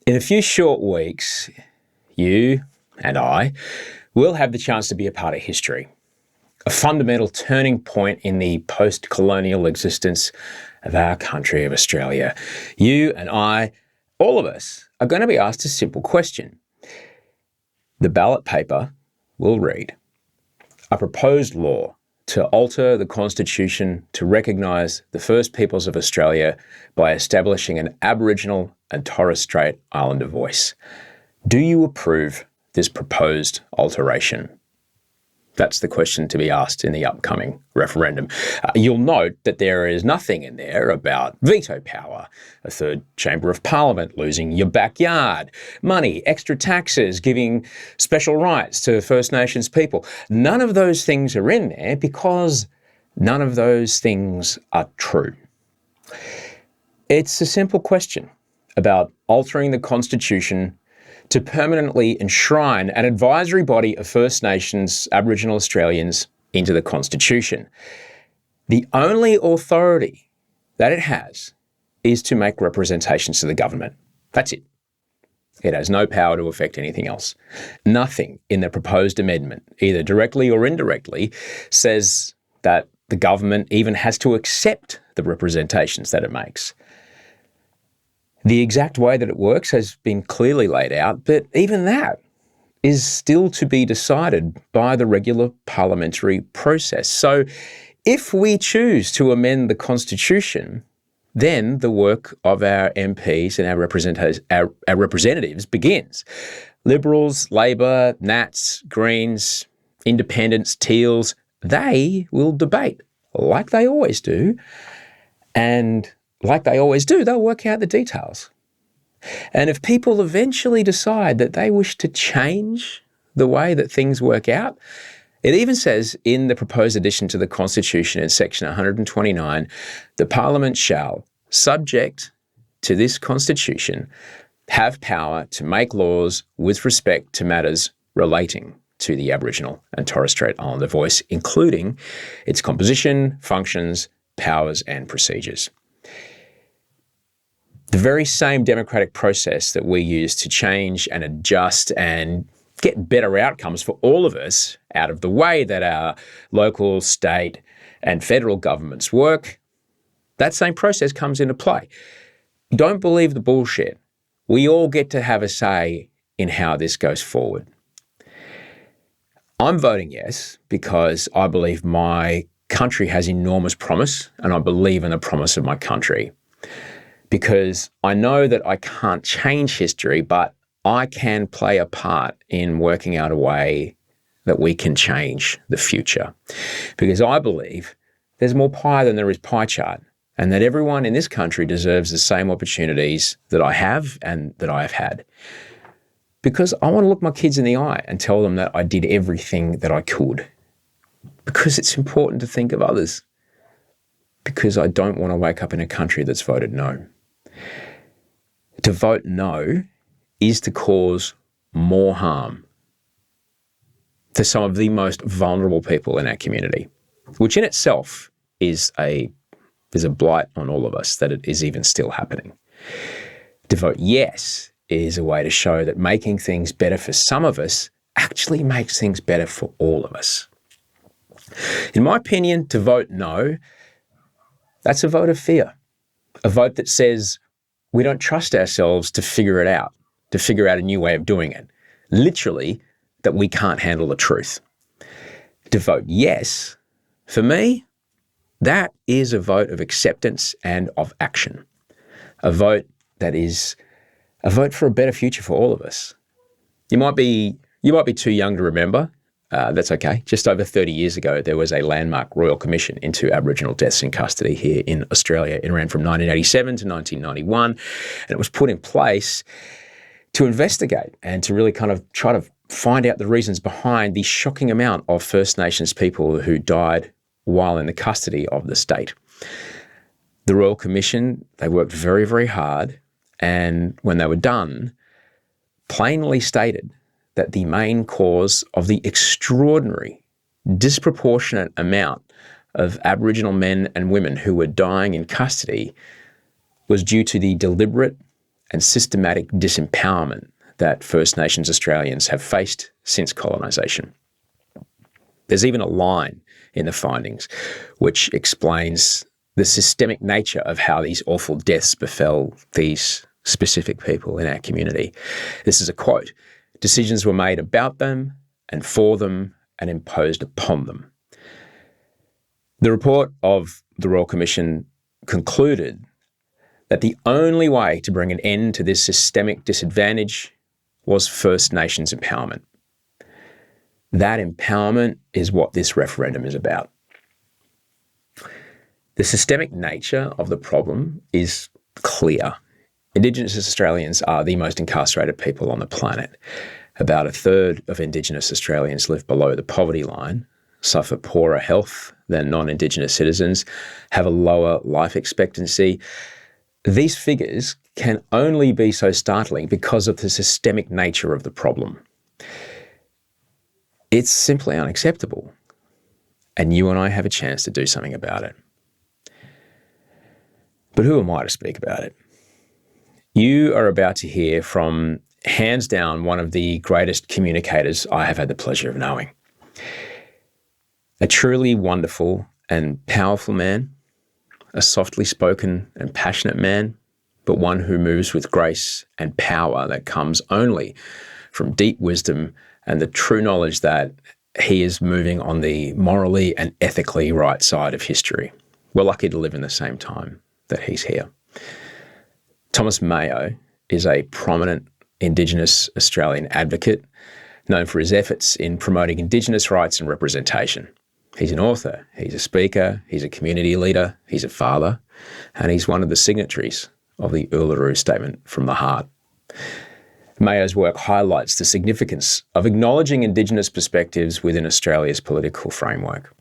In a few short weeks, you and I will have the chance to be a part of history, a fundamental turning point in the post-colonial existence of our country of Australia. You and I, all of us, are going to be asked a simple question. The ballot paper will read, a proposed law to alter the Constitution to recognise the First Peoples of Australia by establishing an Aboriginal and Torres Strait Islander voice. Do you approve this proposed alteration? That's the question to be asked in the upcoming referendum. You'll note that there is nothing in there about veto power, a third chamber of parliament, losing your backyard, money, extra taxes, giving special rights to First Nations people. None of those things are in there because none of those things are true. It's a simple question about altering the Constitution to permanently enshrine an advisory body of First Nations Aboriginal Australians into the Constitution. The only authority that it has is to make representations to the government. That's it. It has no power to affect anything else. Nothing in the proposed amendment, either directly or indirectly, says that the government even has to accept the representations that it makes. The exact way that it works has been clearly laid out, but even that is still to be decided by the regular parliamentary process. So if we choose to amend the Constitution, then the work of our MPs and our representatives begins. Liberals, Labor, Nats, Greens, Independents, Teals, they will debate like they always do, and like they always do, they'll work out the details. And if people eventually decide that they wish to change the way that things work out, it even says in the proposed addition to the Constitution in section 129, the Parliament shall, subject to this Constitution, have power to make laws with respect to matters relating to the Aboriginal and Torres Strait Islander voice, including its composition, functions, powers and procedures. The very same democratic process that we use to change and adjust and get better outcomes for all of us out of the way that our local, state and federal governments work, that same process comes into play. Don't believe the bullshit. We all get to have a say in how this goes forward. I'm voting yes because I believe my country has enormous promise and I believe in the promise of my country. Because I know that I can't change history, but I can play a part in working out a way that we can change the future. Because I believe there's more pie than there is pie chart, and that everyone in this country deserves the same opportunities that I have and that I have had. Because I want to look my kids in the eye and tell them that I did everything that I could. Because it's important to think of others. Because I don't want to wake up in a country that's voted no. To vote no is to cause more harm to some of the most vulnerable people in our community, which in itself is a blight on all of us that it is even still happening. To vote yes is a way to show that making things better for some of us actually makes things better for all of us. In my opinion, to vote no, that's a vote of fear, a vote that says we don't trust ourselves to figure it out, to figure out a new way of doing it. Literally, that we can't handle the truth. To vote yes, for me, that is a vote of acceptance and of action. A vote that is a vote for a better future for all of us. You might be too young to remember. That's okay. Just over 30 years ago, there was a landmark Royal Commission into Aboriginal deaths in custody here in Australia. It ran from 1987 to 1991, and it was put in place to investigate and to really kind of try to find out the reasons behind the shocking amount of First Nations people who died while in the custody of the state. The Royal Commission, they worked very, very hard, and when they were done, plainly stated that the main cause of the extraordinary, disproportionate amount of Aboriginal men and women who were dying in custody was due to the deliberate and systematic disempowerment that First Nations Australians have faced since colonisation. There's even a line in the findings which explains the systemic nature of how these awful deaths befell these specific people in our community. This is a quote: "Decisions were made about them and for them and imposed upon them." The report of the Royal Commission concluded that the only way to bring an end to this systemic disadvantage was First Nations empowerment. That empowerment is what this referendum is about. The systemic nature of the problem is clear. Indigenous Australians are the most incarcerated people on the planet. About a third of Indigenous Australians live below the poverty line, suffer poorer health than non-Indigenous citizens, have a lower life expectancy. These figures can only be so startling because of the systemic nature of the problem. It's simply unacceptable, and you and I have a chance to do something about it. But who am I to speak about it? You are about to hear from, hands down, one of the greatest communicators I have had the pleasure of knowing. A truly wonderful and powerful man, a softly spoken and passionate man, but one who moves with grace and power that comes only from deep wisdom and the true knowledge that he is moving on the morally and ethically right side of history. We're lucky to live in the same time that he's here. Thomas Mayo is a prominent Indigenous Australian advocate known for his efforts in promoting Indigenous rights and representation. He's an author, he's a speaker, he's a community leader, he's a father, and he's one of the signatories of the Uluru Statement from the Heart. Mayo's work highlights the significance of acknowledging Indigenous perspectives within Australia's political framework.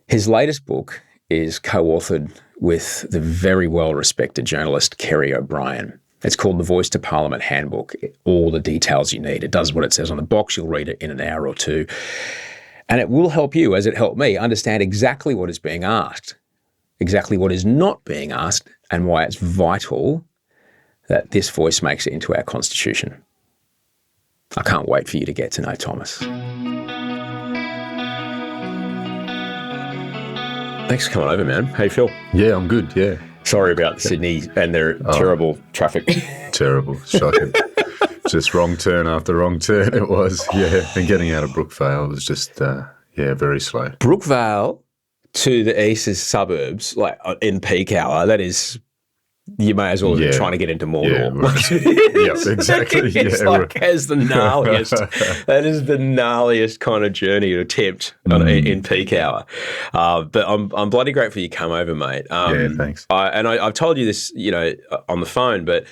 His latest book is co-authored with the very well-respected journalist Kerry O'Brien. It's called The Voice to Parliament Handbook. All the details you need. It does what it says on the box. You'll read it in an hour or two. And it will help you, as it helped me, understand exactly what is being asked, exactly what is not being asked, and why it's vital that this voice makes it into our Constitution. I can't wait for you to get to know Thomas. Thanks for coming over, man. How you feel? Yeah, I'm good, yeah. Sorry about Sydney and their terrible traffic. Terrible, shocking. Just wrong turn after wrong turn it was, yeah. And getting out of Brookvale was just, very slow. Brookvale to the east is suburbs, like in peak hour. That is, you may as well be trying to get into Mordor. Yeah, exactly. Has the gnarliest. That is the gnarliest kind of journey to attempt in peak hour. But I'm bloody grateful you come over, mate. Thanks. I've told you this, on the phone, but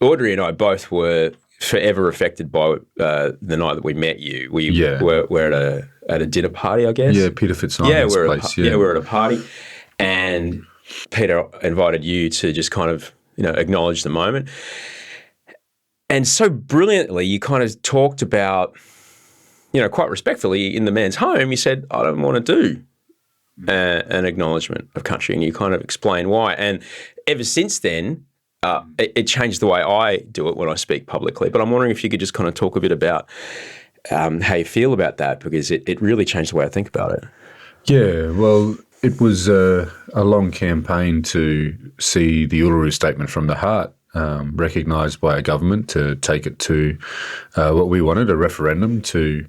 Audrey and I both were forever affected by the night that we met you. We're at a dinner party, I guess. Yeah, Peter Fitzsimon's place. We're at a party, and Peter invited you to just kind of, acknowledge the moment. And so brilliantly, you kind of talked about, quite respectfully in the man's home, you said, I don't want to do an acknowledgement of country. And you kind of explained why. And ever since then, it changed the way I do it when I speak publicly. But I'm wondering if you could just kind of talk a bit about how you feel about that, because it really changed the way I think about it. Yeah, well, it was a long campaign to see the Uluru Statement from the Heart recognised by our government, to take it to what we wanted, a referendum to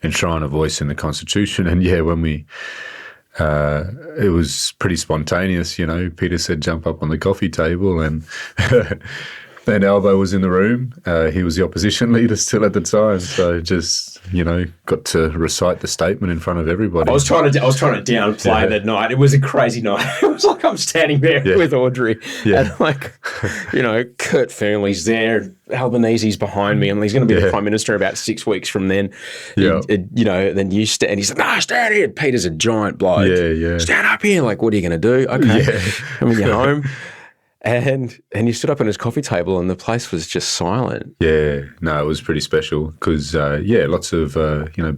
enshrine a voice in the Constitution. And when we it was pretty spontaneous, Peter said jump up on the coffee table, and Ben Albo was in the room. He was the opposition leader still at the time, so just got to recite the statement in front of everybody. I was trying to downplay that night. It was a crazy night. It was like I'm standing there with Audrey, and Kurt Fearnley's there, Albanese's behind me, and he's going to be the Prime Minister about 6 weeks from then. Then you stand. He's like, "No, stand here." Peter's a giant bloke. Stand up here. Like, what are you going to do? Okay, I'm in your home. And you stood up on his coffee table and the place was just silent. Yeah, no, it was pretty special because, lots of,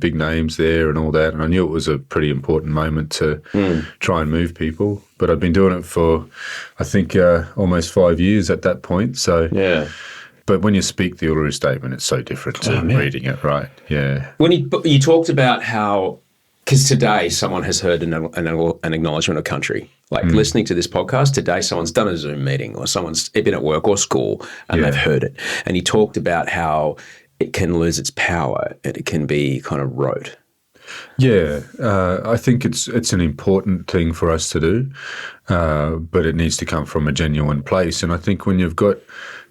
big names there and all that. And I knew it was a pretty important moment to try and move people. But I'd been doing it for, I think, almost 5 years at that point. So, yeah. But when you speak the Uluru Statement, it's so different to reading it, right? Yeah. When you talked about how, because today someone has heard an acknowledgement of country. Like listening to this podcast, today someone's done a Zoom meeting or someone's been at work or school and they've heard it. And he talked about how it can lose its power and it can be kind of rote. Yeah, I think it's an important thing for us to do, but it needs to come from a genuine place. And I think when you've got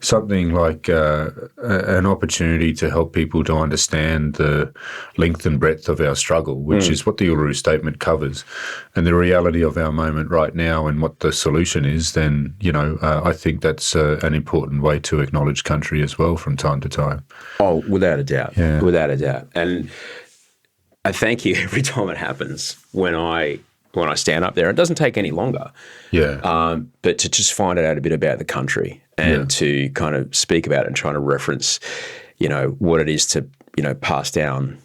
something like an opportunity to help people to understand the length and breadth of our struggle, which is what the Uluru Statement covers, and the reality of our moment right now and what the solution is, then, I think that's an important way to acknowledge country as well from time to time. Oh, without a doubt. Yeah. Without a doubt. And I thank you every time it happens when I stand up there. It doesn't take any longer. Yeah. But to just find out a bit about the country and to kind of speak about it and trying to reference, what it is to, pass down.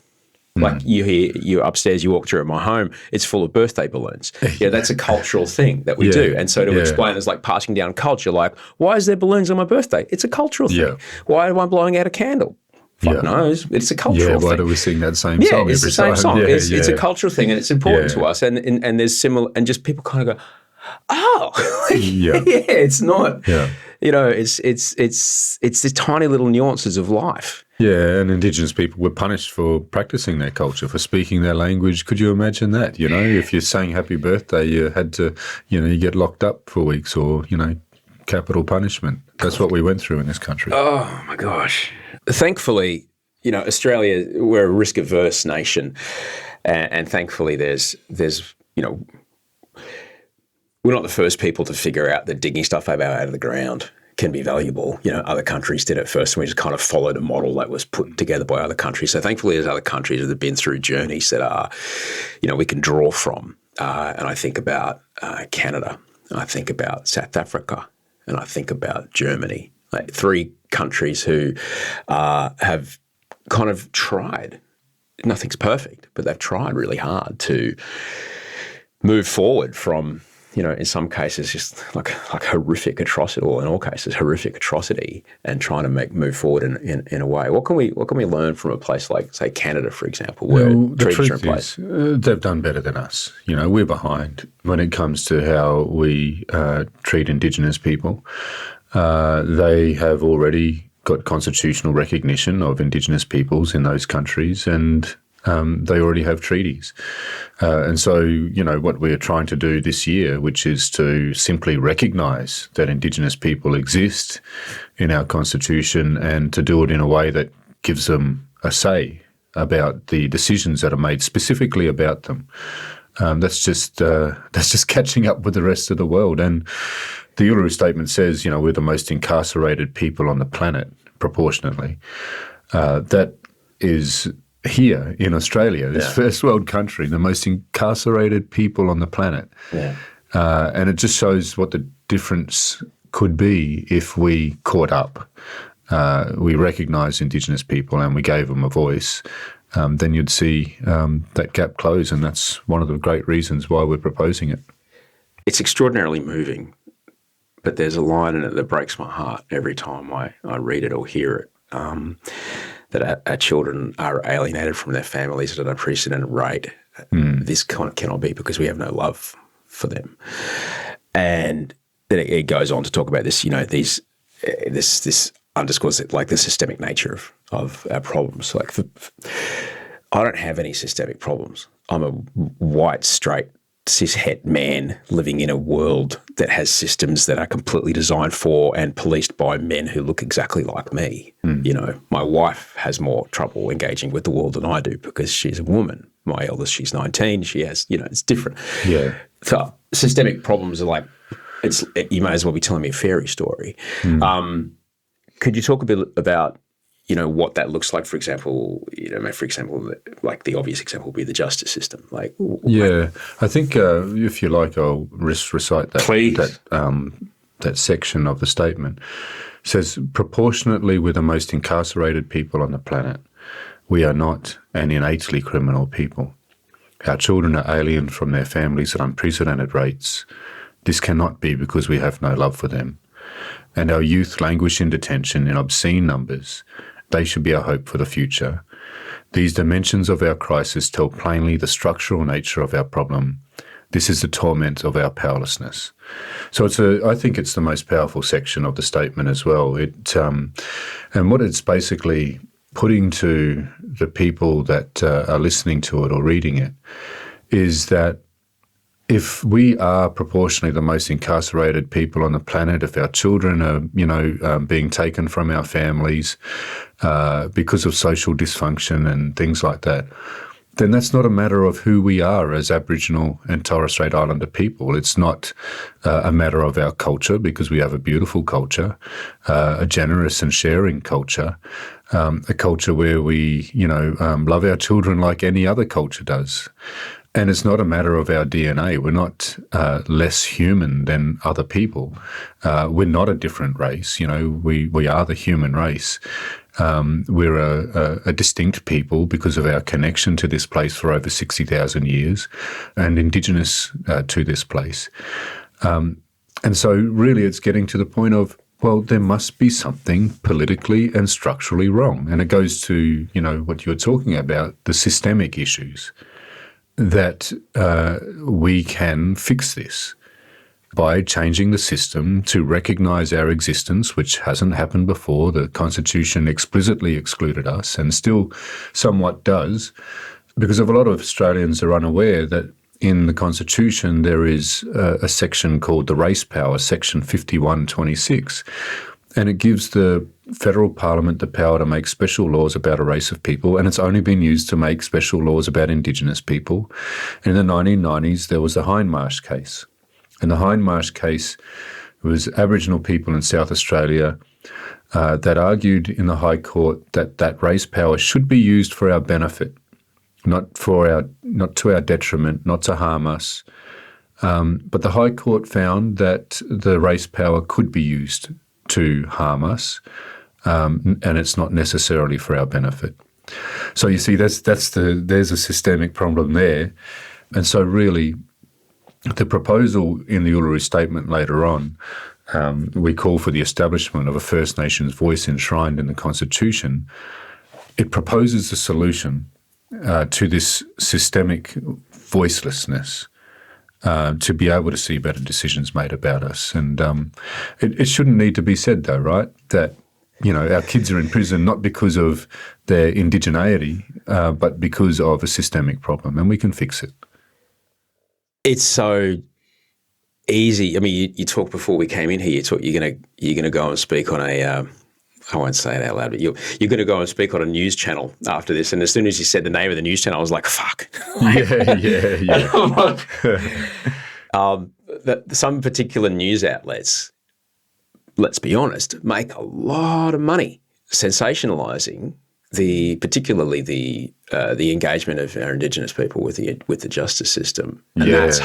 Like you're upstairs, you walk through at my home, it's full of birthday balloons. Yeah, that's a cultural thing that we do. And so to explain it's like passing down culture, like, why is there balloons on my birthday? It's a cultural thing. Yeah. Why am I blowing out a candle? Fuck knows. It's a cultural thing. Why do we sing that same song every time? Yeah, it's the same song. It's a cultural thing and it's important to us. And there's similar, and just people kind of go, oh, it's not, it's the tiny little nuances of life. Yeah, and Indigenous people were punished for practicing their culture, for speaking their language. Could you imagine that? If you sang happy birthday, you had to, you get locked up for weeks or, capital punishment. That's what we went through in this country. Oh, my gosh. Thankfully, Australia, we're a risk-averse nation, and thankfully there's we're not the first people to figure out that digging stuff out of the ground can be valuable. Other countries did it first, and we just kind of followed a model that was put together by other countries. So thankfully there's other countries that have been through journeys that are, we can draw from. And I think about Canada, I think about South Africa, and I think about Germany. Like 3 countries who have kind of tried. Nothing's perfect, but they've tried really hard to move forward from, in some cases just like horrific atrocity, or in all cases horrific atrocity, and trying to move forward in a way. What can we learn from a place like, say, Canada, for example, where treaties are in place? They've done better than us. We're behind when it comes to how we treat Indigenous people. They have already got constitutional recognition of Indigenous peoples in those countries, and they already have treaties. And so, what we're trying to do this year, which is to simply recognise that Indigenous people exist in our constitution, and to do it in a way that gives them a say about the decisions that are made specifically about them. That's just catching up with the rest of the world. And the Uluru Statement says, we're the most incarcerated people on the planet, proportionately. That is here in Australia, this first world country, the most incarcerated people on the planet. Yeah. And it just shows what the difference could be if we caught up. We recognise Indigenous people and we gave them a voice. Then you'd see that gap close, and that's one of the great reasons why we're proposing it. It's extraordinarily moving, but there's a line in it that breaks my heart every time I read it or hear it, that our children are alienated from their families at an unprecedented rate. This cannot be because we have no love for them. And then it goes on to talk about this, this underscores it, like the systemic nature of our problems. Like, I don't have any systemic problems. I'm a white, straight, cishet man living in a world that has systems that are completely designed for and policed by men who look exactly like me. My wife has more trouble engaging with the world than I do because she's a woman. My eldest, she's 19. She has, it's different. Yeah. So systemic problems are like, you may as well be telling me a fairy story. Could you talk a bit about, what that looks like? For example, like the obvious example would be the justice system. I think if you like, I'll recite that. Please. That that section of the statement, says, proportionately with the most incarcerated people on the planet, we are not an innately criminal people. Our children are alien from their families at unprecedented rates. This cannot be because we have no love for them. And our youth languish in detention in obscene numbers. They should be our hope for the future. These dimensions of our crisis tell plainly the structural nature of our problem. This is the torment of our powerlessness. So I think it's the most powerful section of the statement as well. And what it's basically putting to the people that are listening to it or reading it is that if we are proportionally the most incarcerated people on the planet, if our children are, being taken from our families because of social dysfunction and things like that, then that's not a matter of who we are as Aboriginal and Torres Strait Islander people. It's not a matter of our culture, because we have a beautiful culture, a generous and sharing culture, a culture where we, love our children like any other culture does. And it's not a matter of our DNA. We're not less human than other people. We're not a different race. We are the human race. We're a distinct people because of our connection to this place for over 60,000 years, and Indigenous to this place. And so really it's getting to the point of, well, there must be something politically and structurally wrong. And it goes to, what you're talking about, the systemic issues, that we can fix this by changing the system to recognise our existence, which hasn't happened before. The Constitution explicitly excluded us and still somewhat does, because a lot of Australians are unaware that in the Constitution there is a section called the Race Power, Section 5126, and it gives the federal parliament the power to make special laws about a race of people, and it's only been used to make special laws about Indigenous people. And in the 1990s, there was the Hindmarsh case. And the Hindmarsh case was Aboriginal people in South Australia that argued in the High Court that race power should be used for our benefit, not to our detriment, not to harm us. But the High Court found that the race power could be used to harm us, and it's not necessarily for our benefit. So you see, there's a systemic problem there. And so really, the proposal in the Uluru Statement later on, we call for the establishment of a First Nations voice enshrined in the Constitution. It proposes a solution to this systemic voicelessness, to be able to see better decisions made about us. And it shouldn't need to be said, though, right, that our kids are in prison not because of their indigeneity, but because of a systemic problem, and we can fix it. It's so easy. I mean, you talked before we came in here. You're gonna go and speak on a. I won't say it out loud, but you're going to go and speak on a news channel after this. And as soon as you said the name of the news channel, I was like, "Fuck!" Some particular news outlets, let's be honest, make a lot of money sensationalising particularly the engagement of our Indigenous people with the justice system. And that's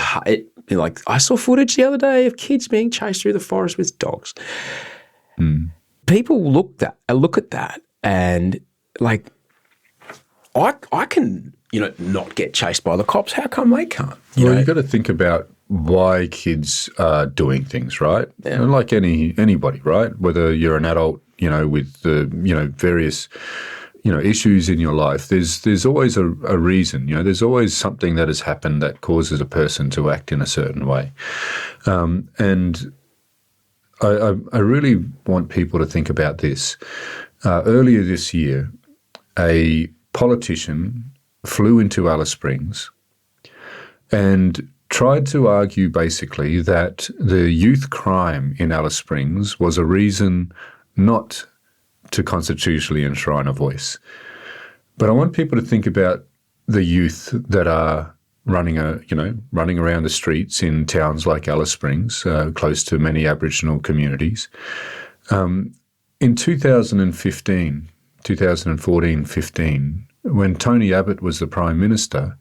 like, I saw footage the other day of kids being chased through the forest with dogs. People look at that and like, I can not get chased by the cops. How come they can't? You've got to think about why kids are doing things, right? Yeah. And like anybody, right? Whether you're an adult, with the various issues in your life, there's always a reason. There's always something that has happened that causes a person to act in a certain way, and I really want people to think about this. Earlier this year, a politician flew into Alice Springs and tried to argue basically that the youth crime in Alice Springs was a reason not to constitutionally enshrine a voice. But I want people to think about the youth that are running around the streets in towns like Alice Springs, close to many Aboriginal communities. In 2014-15, when Tony Abbott was the Prime Minister,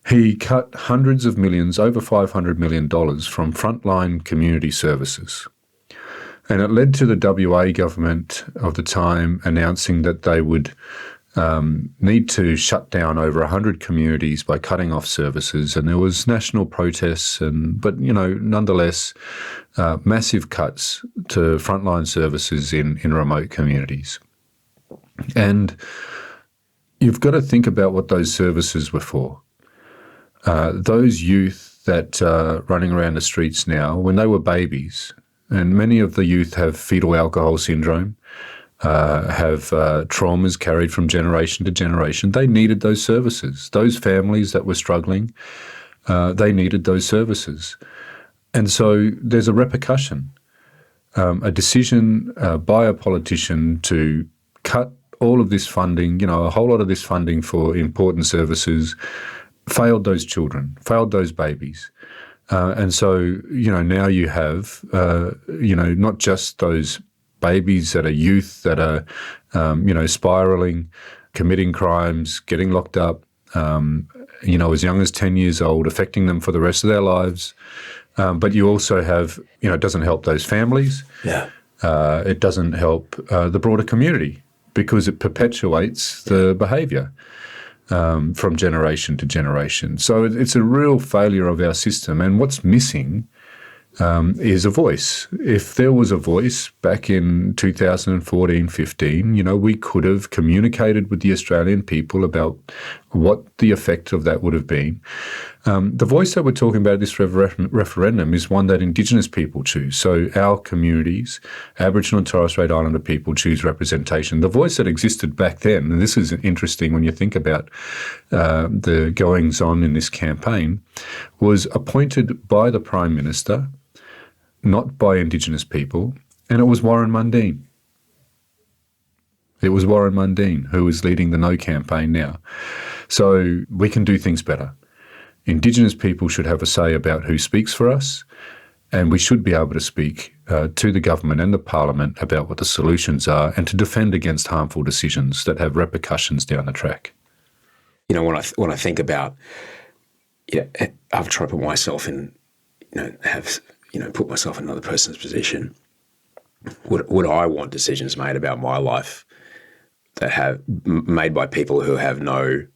He cut hundreds of millions, over $500 million from frontline community services. And it led to the WA government of the time announcing that they would need to shut down over 100 communities by cutting off services. And there was national protests, but nonetheless, massive cuts to frontline services in remote communities. And you've got to think about what those services were for. Those youth that are running around the streets now, when they were babies, and many of the youth have fetal alcohol syndrome, have traumas carried from generation to generation. They needed those services. Those families that were struggling, they needed those services. And so there's a repercussion, a decision by a politician to cut all of this funding, a whole lot of this funding for important services, failed those children, failed those babies. And so, now you have, not just those babies that are youth that are, spiralling, committing crimes, getting locked up, as young as 10 years old, affecting them for the rest of their lives. But you also have, it doesn't help those families. Yeah. It doesn't help the broader community because it perpetuates the behaviour. From generation to generation. So it's a real failure of our system. And what's missing is a voice. If there was a voice back in 2014-15, we could have communicated with the Australian people about what the effect of that would have been. The voice that we're talking about at this referendum is one that Indigenous people choose. So our communities, Aboriginal and Torres Strait Islander people choose representation. The voice that existed back then, and this is interesting when you think about the goings-on in this campaign, was appointed by the Prime Minister, not by Indigenous people, and it was Warren Mundine. It was Warren Mundine who is leading the No campaign now. So we can do things better. Indigenous people should have a say about who speaks for us, and we should be able to speak to the government and the parliament about what the solutions are and to defend against harmful decisions that have repercussions down the track. When I think about, I've tried to put myself in, put myself in another person's position. Would I want decisions made about my life that have made by people who have no?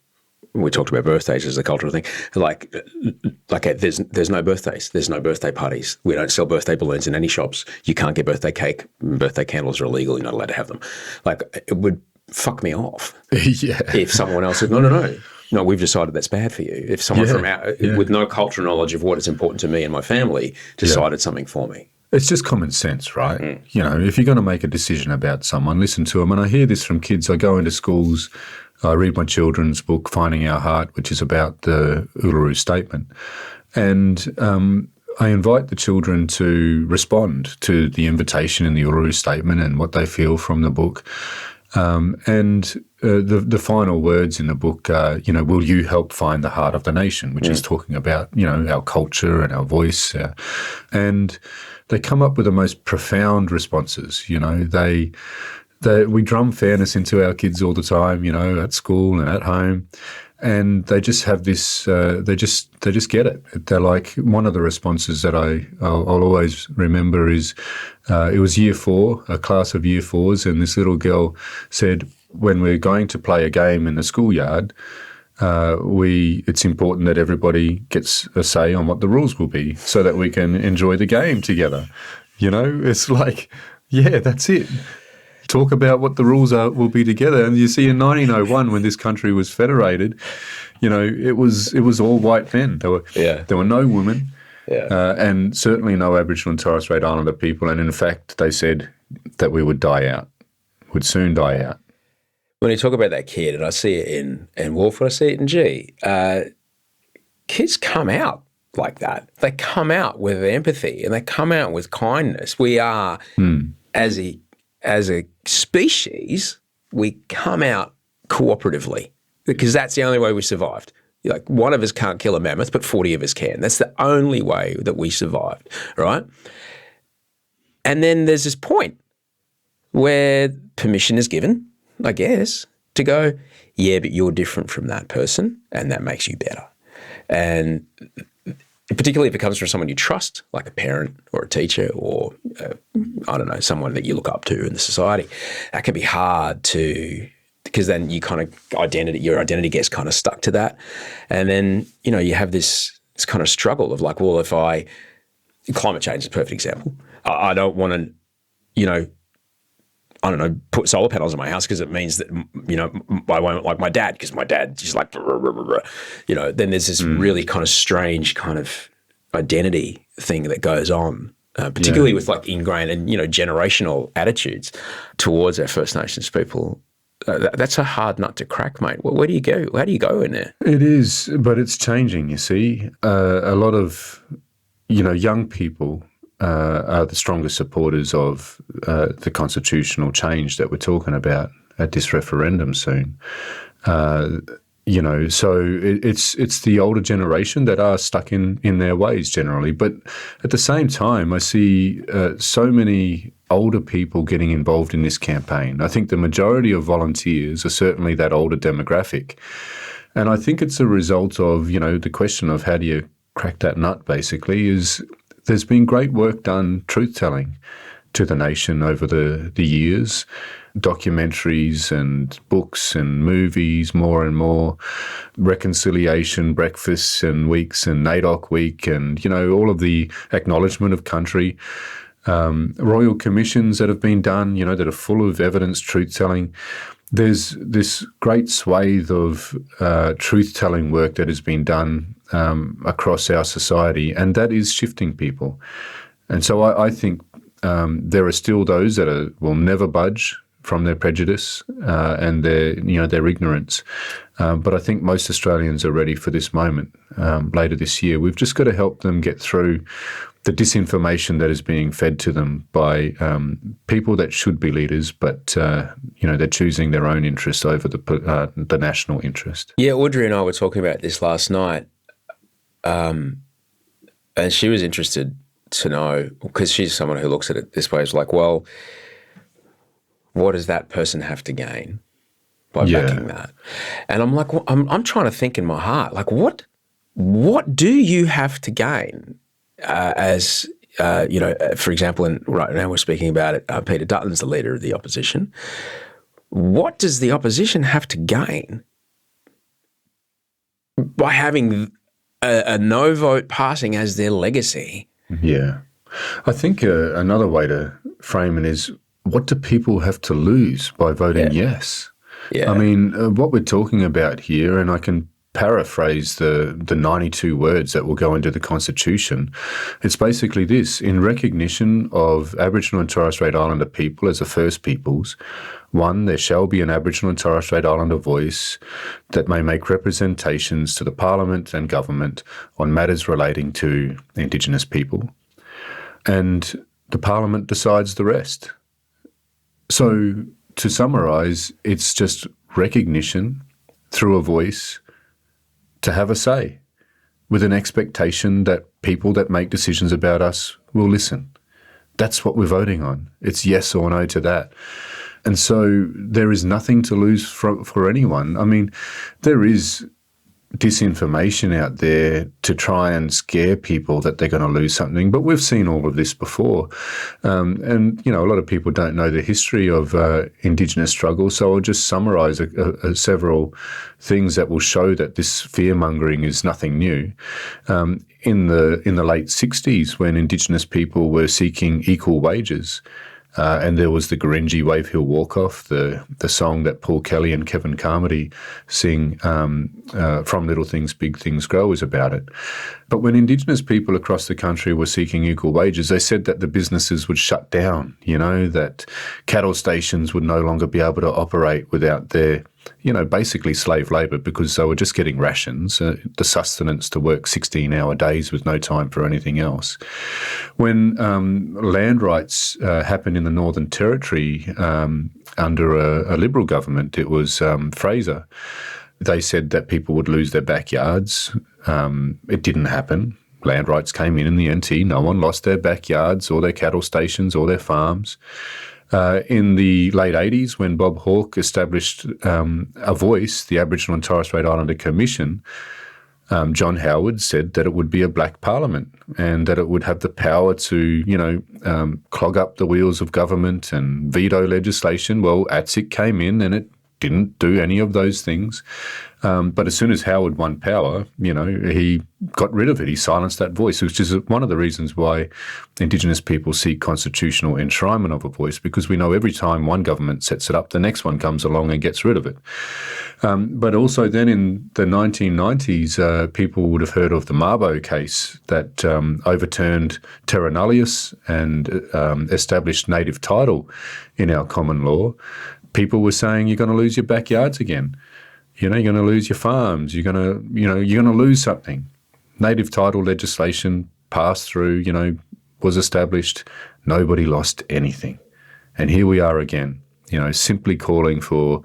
We talked about birthdays as a cultural thing. There's no birthdays. There's no birthday parties. We don't sell birthday balloons in any shops. You can't get birthday cake. Birthday candles are illegal. You're not allowed to have them. It would fuck me off. Yeah. If someone else said, no, we've decided that's bad for you. If someone with no cultural knowledge of what is important to me and my family decided something for me. It's just common sense, right? If you're going to make a decision about someone, listen to them. And I hear this from kids. I go into schools, I read my children's book, Finding Our Heart, which is about the Uluru Statement. And I invite the children to respond to the invitation in the Uluru Statement and what they feel from the book. The final words in the book are, will you help find the heart of the nation, which is talking about, our culture and our voice. And they come up with the most profound responses. We drum fairness into our kids all the time, at school and at home. And they just have this, they just get it. They're like, one of the responses that I'll always remember is, it was year 4, a class of year 4s, and this little girl said, when we're going to play a game in the schoolyard, it's important that everybody gets a say on what the rules will be so that we can enjoy the game together. It's like, yeah, that's it. Talk about what the rules will be together. And you see, in 1901, when this country was federated, it was all white men. There were no women, and certainly no Aboriginal and Torres Strait Islander people. And in fact, they said that we would die out, would soon die out. When you talk about that kid, and I see it in Warlpiri, I see it in G, kids come out like that. They come out with empathy and they come out with kindness. We are, as a species, we come out cooperatively because that's the only way we survived. Like, one of us can't kill a mammoth, but 40 of us can. That's the only way that we survived, right? And then there's this point where permission is given, I guess, to go, yeah, but you're different from that person and that makes you better. And particularly if it comes from someone you trust, like a parent or a teacher or, I don't know, someone that you look up to in the society, that can be hard to, because then you kind of your identity gets kind of stuck to that. And then, you have this kind of struggle of like, well, climate change is a perfect example. I don't want to, I don't know, put solar panels on my house because it means that, I won't like my dad because my dad just like, then there's this really kind of strange kind of identity thing that goes on, particularly with like ingrained and, generational attitudes towards our First Nations people. That's a hard nut to crack, mate. Where do you go? How do you go in there? It is, but it's changing, you see. A lot of, young people are the strongest supporters of the constitutional change that we're talking about at this referendum soon. So it's the older generation that are stuck in their ways generally. But at the same time, I see so many older people getting involved in this campaign. I think the majority of volunteers are certainly that older demographic. And I think it's a result of, the question of how do you crack that nut basically is there's been great work done truth-telling to the nation over the years, documentaries and books and movies, more and more, reconciliation breakfasts and weeks and NAIDOC week and, all of the acknowledgement of country, royal commissions that have been done, that are full of evidence truth-telling. There's this great swathe of truth-telling work that has been done across our society, and that is shifting people. And so I think there are still those that will never budge from their prejudice and their ignorance. But I think most Australians are ready for this moment later this year. We've just got to help them get through the disinformation that is being fed to them by people that should be leaders, but they're choosing their own interests over the national interest. Yeah, Audrey and I were talking about this last night, and she was interested to know, because she's someone who looks at it this way, is like, well, what does that person have to gain by backing that? And I'm like, well, I'm trying to think in my heart, like, what do you have to gain? As for example, and right now we're speaking about it, Peter Dutton's the leader of the opposition. What does the opposition have to gain by having a no vote passing as their legacy? Yeah. I think another way to frame it is, what do people have to lose by voting yes? Yeah. I mean, what we're talking about here, and I can paraphrase the 92 words that will go into the Constitution. It's basically this: in recognition of Aboriginal and Torres Strait Islander people as the First Peoples, 1, there shall be an Aboriginal and Torres Strait Islander voice that may make representations to the Parliament and government on matters relating to Indigenous people. And the Parliament decides the rest. So to summarise, it's just recognition through a voice to have a say, with an expectation that people that make decisions about us will listen. That's what we're voting on. It's yes or no to that. And so there is nothing to lose for anyone. I mean, there is disinformation out there to try and scare people that they're going to lose something, but we've seen all of this before. And, a lot of people don't know the history of Indigenous struggle, so I'll just summarise several things that will show that this fear-mongering is nothing new. In the late 60s, when Indigenous people were seeking equal wages, and there was the Gurindji Wave Hill Walk-Off, the song that Paul Kelly and Kevin Carmody sing, From Little Things, Big Things Grow, is about it. But when Indigenous people across the country were seeking equal wages, they said that the businesses would shut down, that cattle stations would no longer be able to operate without their basically slave labour, because they were just getting rations, the sustenance to work 16-hour days with no time for anything else. When land rights happened in the Northern Territory under a Liberal government, it was Fraser, they said that people would lose their backyards. It didn't happen. Land rights came in the NT. No one lost their backyards or their cattle stations or their farms. In the late 80s, when Bob Hawke established a voice, the Aboriginal and Torres Strait Islander Commission, John Howard said that it would be a black parliament and that it would have the power to, clog up the wheels of government and veto legislation. Well, ATSIC came in and it didn't do any of those things. But as soon as Howard won power, he got rid of it. He silenced that voice, which is one of the reasons why Indigenous people seek constitutional enshrinement of a voice, because we know every time one government sets it up, the next one comes along and gets rid of it. But also then in the 1990s, people would have heard of the Mabo case that overturned terra nullius and established native title in our common law. People were saying you're going to lose your backyards again. You're going to lose your farms. You're going to lose something. Native title legislation passed through, was established. Nobody lost anything. And here we are again, simply calling for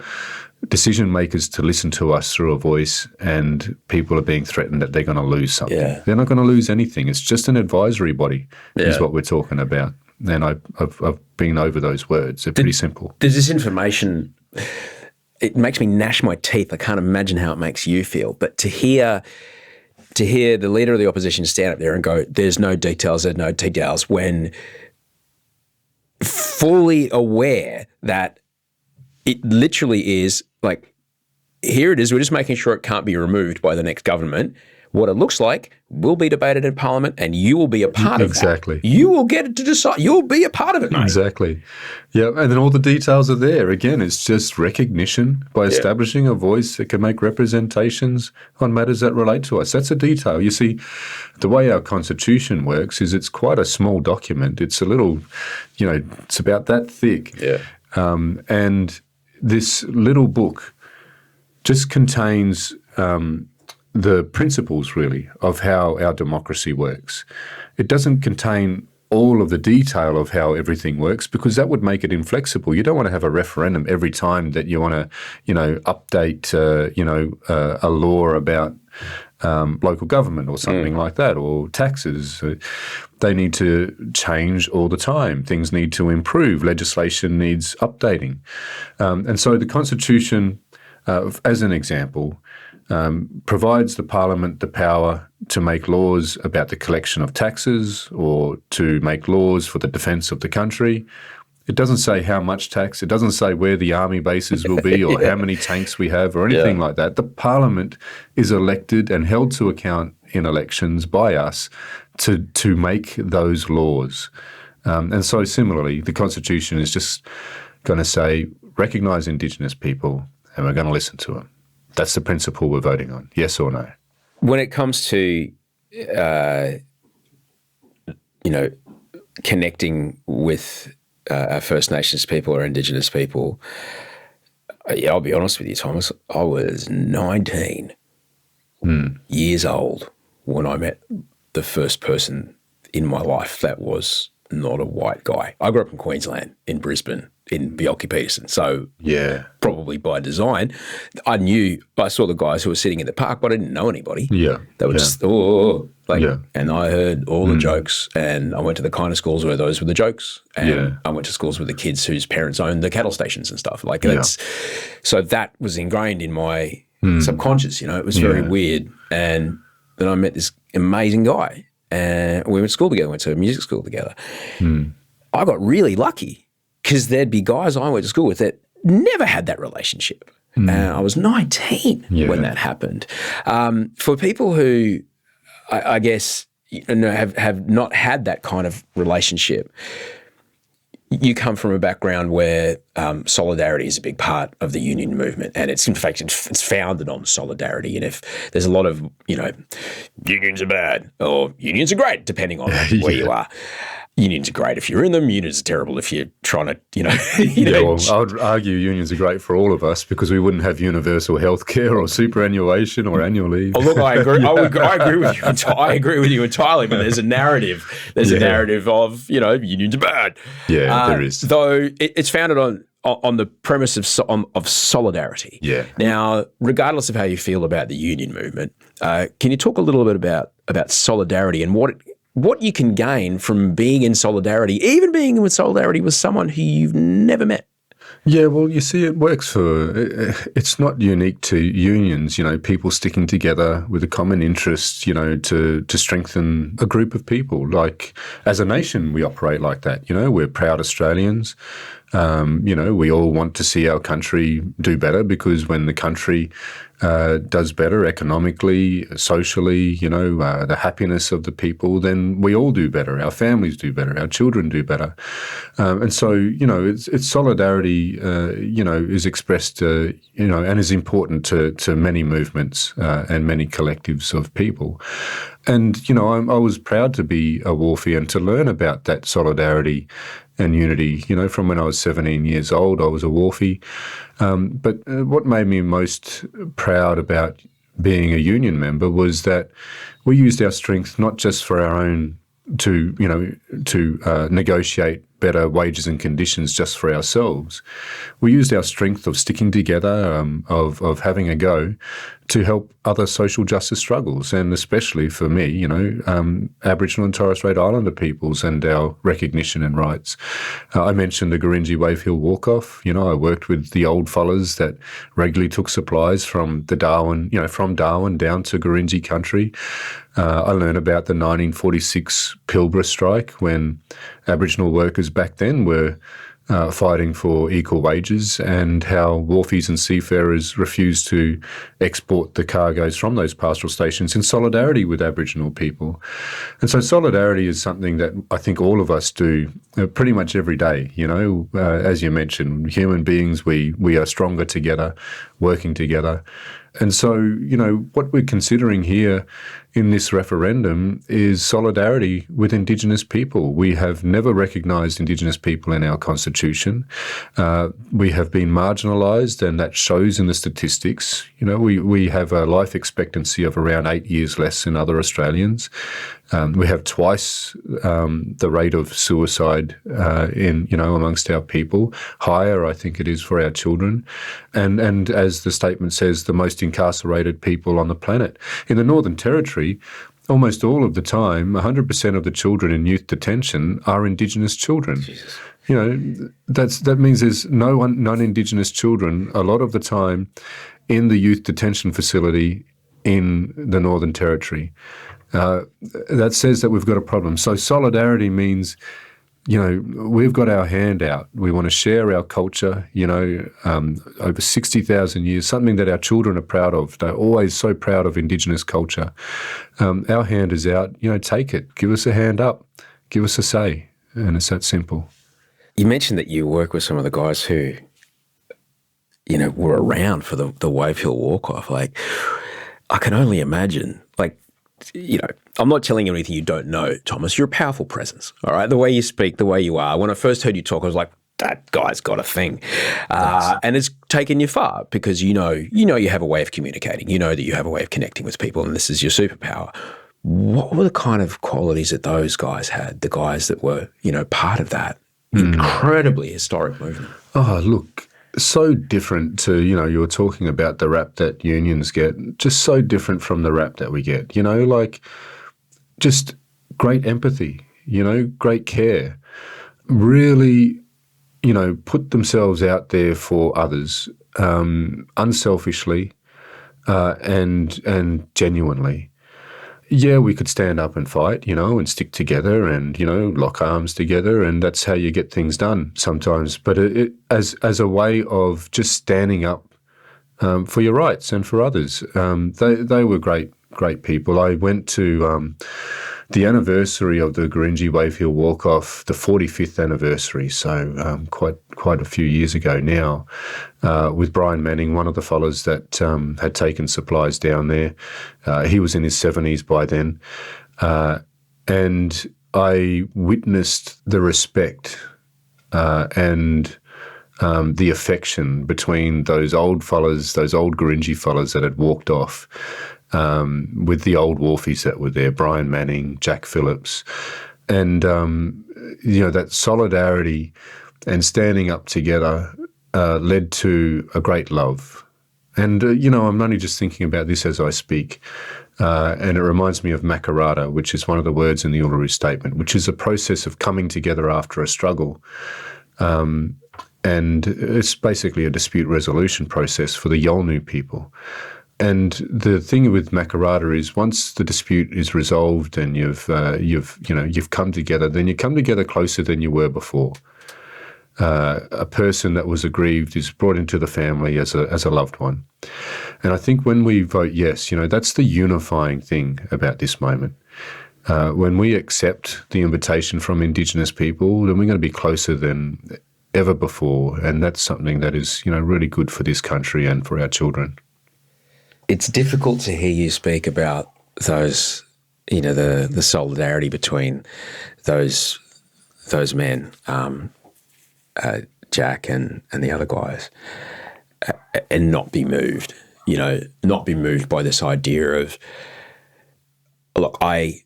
decision makers to listen to us through a voice, and people are being threatened that they're going to lose something. Yeah. They're not going to lose anything. It's just an advisory body is what we're talking about. And I've been over those words. They're pretty simple. Does this information, it makes me gnash my teeth. I can't imagine how it makes you feel. But to hear the leader of the opposition stand up there and go, there's no details, when fully aware that it literally is like, here it is, we're just making sure it can't be removed by the next government. What it looks like will be debated in Parliament, and you will be a part of that. Exactly. You will get it to decide. You'll be a part of it, mate. Exactly. Yeah, and then all the details are there. Again, it's just recognition by establishing a voice that can make representations on matters that relate to us. That's a detail. You see, the way our Constitution works is it's quite a small document. It's a little, it's about that thick. Yeah. And this little book just contains the principles, really, of how our democracy works. It doesn't contain all of the detail of how everything works, because that would make it inflexible. You don't want to have a referendum every time that you want to, update, a law about local government or something like that, or taxes. They need to change all the time. Things need to improve. Legislation needs updating. And so the Constitution, as an example, provides the Parliament the power to make laws about the collection of taxes or to make laws for the defence of the country. It doesn't say how much tax. It doesn't say where the army bases will be or how many tanks we have or anything like that. The Parliament is elected and held to account in elections by us to make those laws. And so similarly, the Constitution is just going to say, recognise Indigenous people, and we're going to listen to them. That's the principle we're voting on, yes or no. When it comes to, connecting with our First Nations people or Indigenous people, I'll be honest with you, Thomas, I was 19 years old when I met the first person in my life that was not a white guy. I grew up in Queensland, in Brisbane, in Bjelke-Petersen. So probably by design, I saw the guys who were sitting in the park, but I didn't know anybody. Yeah. They were just, and I heard all the jokes, and I went to the kind of schools where those were the jokes. And I went to schools with the kids whose parents owned the cattle stations and stuff. So that was ingrained in my subconscious, it was very weird. And then I met this amazing guy, and we went to school together, went to music school together. I got really lucky because there'd be guys I went to school with that never had that relationship. I was 19 when that happened. For people who, I guess, have not had that kind of relationship, you come from a background where solidarity is a big part of the union movement, and it's founded on solidarity. And if there's a lot of, unions are bad or unions are great, depending on where you are. Unions are great if you're in them. Unions are terrible if you're trying to, I would argue unions are great for all of us because we wouldn't have universal health care or superannuation or annual leave. Oh, look, I agree. I agree with you. I agree with you entirely. But there's a narrative. There's a narrative of unions are bad. Yeah, there is. Though it's founded on the premise of solidarity. Yeah. Now, regardless of how you feel about the union movement, can you talk a little bit about solidarity and what you can gain from being in solidarity, even being in solidarity with someone who you've never met? Yeah, well, you see, it works it's not unique to unions, people sticking together with a common interest, to strengthen a group of people. Like, as a nation, we operate like that, we're proud Australians. We all want to see our country do better, because when the country does better economically, socially, the happiness of the people, then we all do better. Our families do better. Our children do better. And so, it's solidarity, is expressed, and is important to many movements and many collectives of people. And, I was proud to be a Warlpiri and to learn about that solidarity and unity. From when I was 17 years old, I was a Warlpiri. But what made me most proud about being a union member was that we used our strength not just for our own to negotiate better wages and conditions just for ourselves. We used our strength of sticking together, of having a go, to help other social justice struggles, and especially for me, Aboriginal and Torres Strait Islander peoples and our recognition and rights. I mentioned the Gurindji Wave Hill Walk-Off. I worked with the old fellas that regularly took supplies from Darwin down to Gurindji country. I learned about the 1946 Pilbara strike, when Aboriginal workers back then were fighting for equal wages, and how wharfies and seafarers refused to export the cargoes from those pastoral stations in solidarity with Aboriginal people. And so solidarity is something that I think all of us do pretty much every day. As you mentioned, human beings, we are stronger together, working together. And so, what we're considering here in this referendum is solidarity with Indigenous people. We have never recognised Indigenous people in our Constitution. We have been marginalised, and that shows in the statistics. We have a life expectancy of around 8 years less than other Australians. We have twice the rate of suicide amongst our people. Higher, I think it is, for our children. And as the statement says, the most incarcerated people on the planet. In the Northern Territory, almost all of the time, 100% of the children in youth detention are Indigenous children. Jesus. That means there's non-Indigenous children a lot of the time in the youth detention facility in the Northern Territory. That says that we've got a problem. So solidarity means, we've got our hand out. We want to share our culture, over 60,000 years, something that our children are proud of. They're always so proud of Indigenous culture. Our hand is out. Take it. Give us a hand up. Give us a say. And it's that simple. You mentioned that you work with some of the guys who, were around for the Wave Hill Walk-Off. Like, I can only imagine, I'm not telling you anything you don't know, Thomas. You're a powerful presence, all right? The way you speak, the way you are. When I first heard you talk, I was like, that guy's got a thing. And it's taken you far, because you have a way of communicating. You know that you have a way of connecting with people, and this is your superpower. What were the kind of qualities that those guys had, the guys that were, part of that incredibly historic movement? Oh, look, so different to, you were talking about the rap that unions get, just so different from the rap that we get, just great empathy, great care, really, put themselves out there for others, unselfishly and genuinely. Yeah, we could stand up and fight, and stick together and, lock arms together, and that's how you get things done sometimes. But as a way of just standing up for your rights and for others, they were great people. I went to the anniversary of the Gurindji Wave Hill Walk-Off, the 45th anniversary, so quite a few years ago now, with Brian Manning, one of the fellas that had taken supplies down there. He was in his 70s by then. And I witnessed the respect and the affection between those old fellas, those old Gurindji fellas that had walked off, with the old Warlpiris that were there, Brian Manning, Jack Phillips. And, that solidarity and standing up together led to a great love. And, I'm only just thinking about this as I speak, and it reminds me of Makarrata, which is one of the words in the Uluru Statement, which is a process of coming together after a struggle. And it's basically a dispute resolution process for the Yolngu people. And the thing with Makarrata is once the dispute is resolved and you've come together, then you come together closer than you were before. A person that was aggrieved is brought into the family as a loved one. And I think when we vote yes, that's the unifying thing about this moment. When we accept the invitation from Indigenous people, then we're going to be closer than ever before. And that's something that is, really good for this country and for our children. It's difficult to hear you speak about those, the solidarity between those men, Jack and the other guys, and not be moved. Not be moved by this idea of, look, I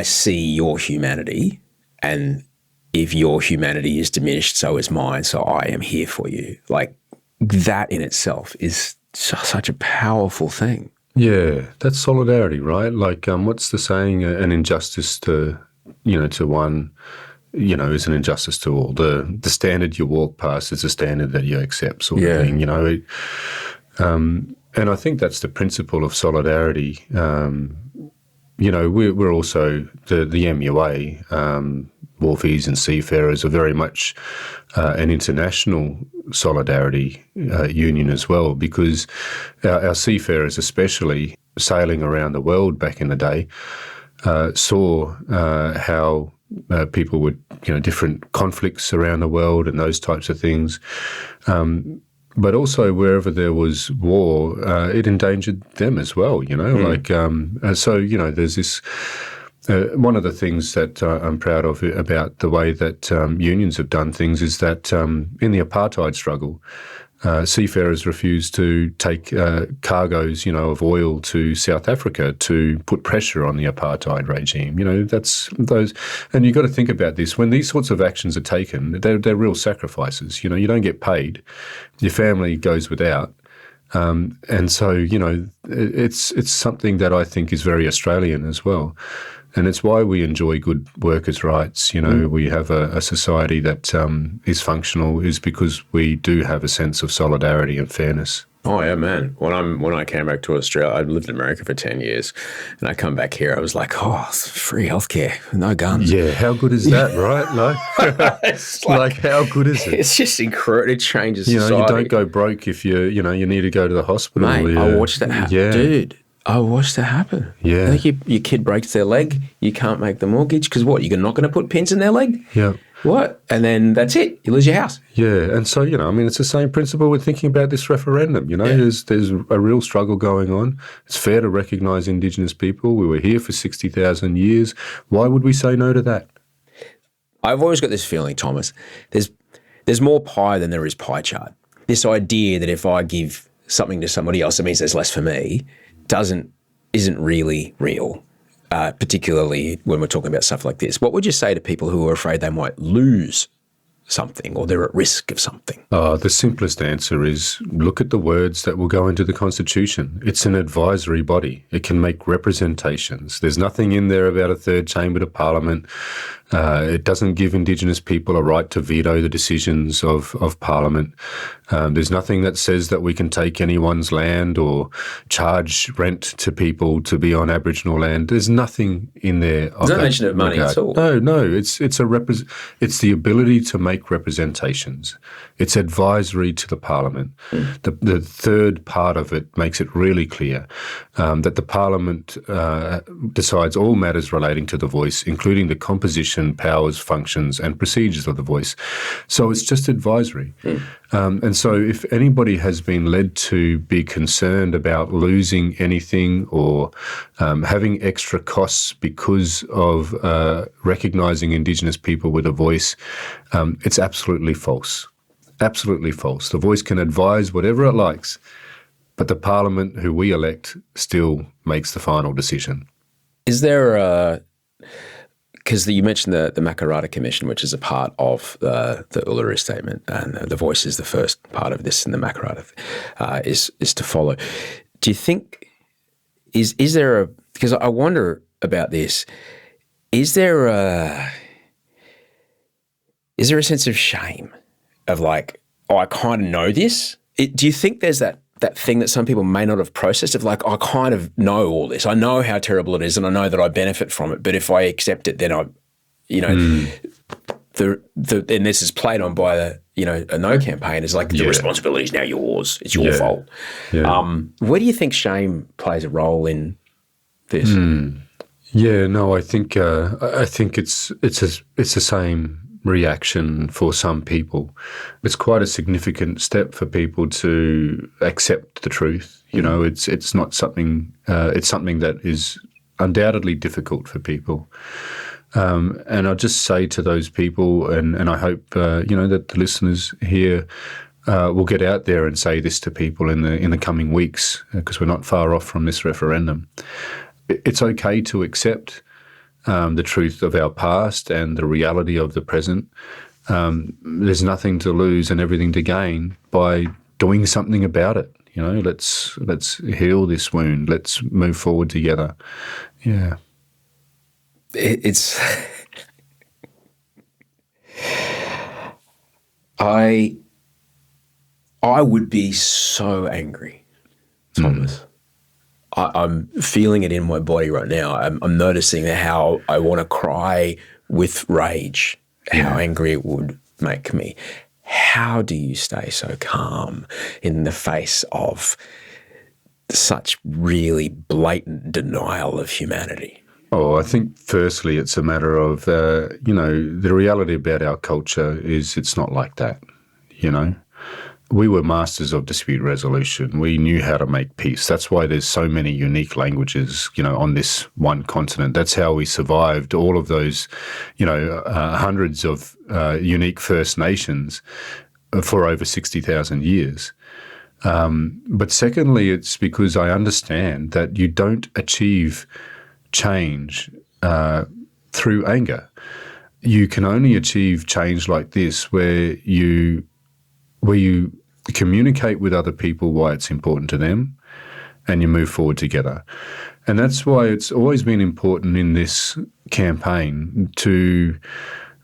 see your humanity, and if your humanity is diminished, so is mine. So I am here for you. Like that in itself is such a powerful thing. Yeah, that's solidarity, right? Like, what's the saying? An injustice to one, is an injustice to all. The standard you walk past is the standard that you accept, sort of thing. And I think that's the principle of solidarity. We're also the MUA. Wharfies and seafarers are very much an international solidarity union as well, because our seafarers, especially sailing around the world back in the day, saw how people would, different conflicts around the world and those types of things. But also wherever there was war, it endangered them as well, so, there's this. One of the things that I'm proud of about the way that unions have done things is that in the apartheid struggle, seafarers refused to take cargoes, of oil to South Africa to put pressure on the apartheid regime. That's those, and you've got to think about this. When these sorts of actions are taken, they're real sacrifices. You don't get paid, your family goes without. And so, it's something that I think is very Australian as well. And it's why we enjoy good workers' rights. We have a society that is functional is because we do have a sense of solidarity and fairness. Oh yeah, man. When I came back to Australia, I lived in America for 10 years, and I come back here, I was like, free healthcare, no guns. Yeah, how good is that, right? No, it's like how good is it? It's just incredible. It changes society. You don't go broke if you need to go to the hospital. Mate, I watched that happen, dude. I watched that happen. Yeah. I think your kid breaks their leg, you can't make the mortgage because what? You're not going to put pins in their leg? Yeah. What? And then that's it. You lose your house. Yeah. And so, it's the same principle with thinking about this referendum. There's a real struggle going on. It's fair to recognise Indigenous people. We were here for 60,000 years. Why would we say no to that? I've always got this feeling, Thomas, there's more pie than there is pie chart. This idea that if I give something to somebody else, it means there's less for me, isn't really real, particularly when we're talking about stuff like this. What would you say to people who are afraid they might lose something or they're at risk of something? The simplest answer is look at the words that will go into the Constitution. It's an advisory body. It can make representations. There's nothing in there about a third chamber to Parliament. It doesn't give Indigenous people a right to veto the decisions of Parliament. There's nothing that says that we can take anyone's land or charge rent to people to be on Aboriginal land. There's nothing in there. There's no mention of money at all. No. It's the ability to make representations. It's advisory to the Parliament. The third part of it makes it really clear that the Parliament decides all matters relating to the voice, including the composition, powers, functions, and procedures of the voice. So it's just advisory. And so if anybody has been led to be concerned about losing anything or having extra costs because of recognising Indigenous people with a voice, it's absolutely false. Absolutely false. The voice can advise whatever it likes, but the Parliament who we elect still makes the final decision. Is there because you mentioned the Makarrata Commission, which is a part of the Uluru Statement, and the voice is the first part of this, and the Makarrata is to follow. Do you think is there because I wonder about this, is there a sense of shame of like, oh, I kind of know this. Do you think there's that thing that some people may not have processed of like, I kind of know all this. I know how terrible it is and I know that I benefit from it. But if I accept it, then and this is played on by a No Campaign is like the responsibility is now yours. It's your fault. Yeah. Where do you think shame plays a role in this? Yeah, no, I think it's the same reaction for some people. It's quite a significant step for people to accept the truth. It's not something. It's something that is undoubtedly difficult for people. And I'll just say to those people, and I hope that the listeners here will get out there and say this to people in the coming weeks, because we're not far off from this referendum. It's okay to accept the truth of our past and the reality of the present. There's nothing to lose and everything to gain by doing something about it. Let's heal this wound. Let's move forward together. Yeah. It's I would be so angry, Thomas. I'm feeling it in my body right now. I'm noticing how I want to cry with rage, how angry it would make me. How do you stay so calm in the face of such really blatant denial of humanity? Oh, I think firstly it's a matter of, the reality about our culture is it's not like that, We were masters of dispute resolution. We knew how to make peace. That's why there's so many unique languages, on this one continent. That's how we survived all of those, hundreds of unique First Nations for over 60,000 years. But secondly, it's because I understand that you don't achieve change through anger. You can only achieve change like this where you communicate with other people why it's important to them and you move forward together. And that's why it's always been important in this campaign to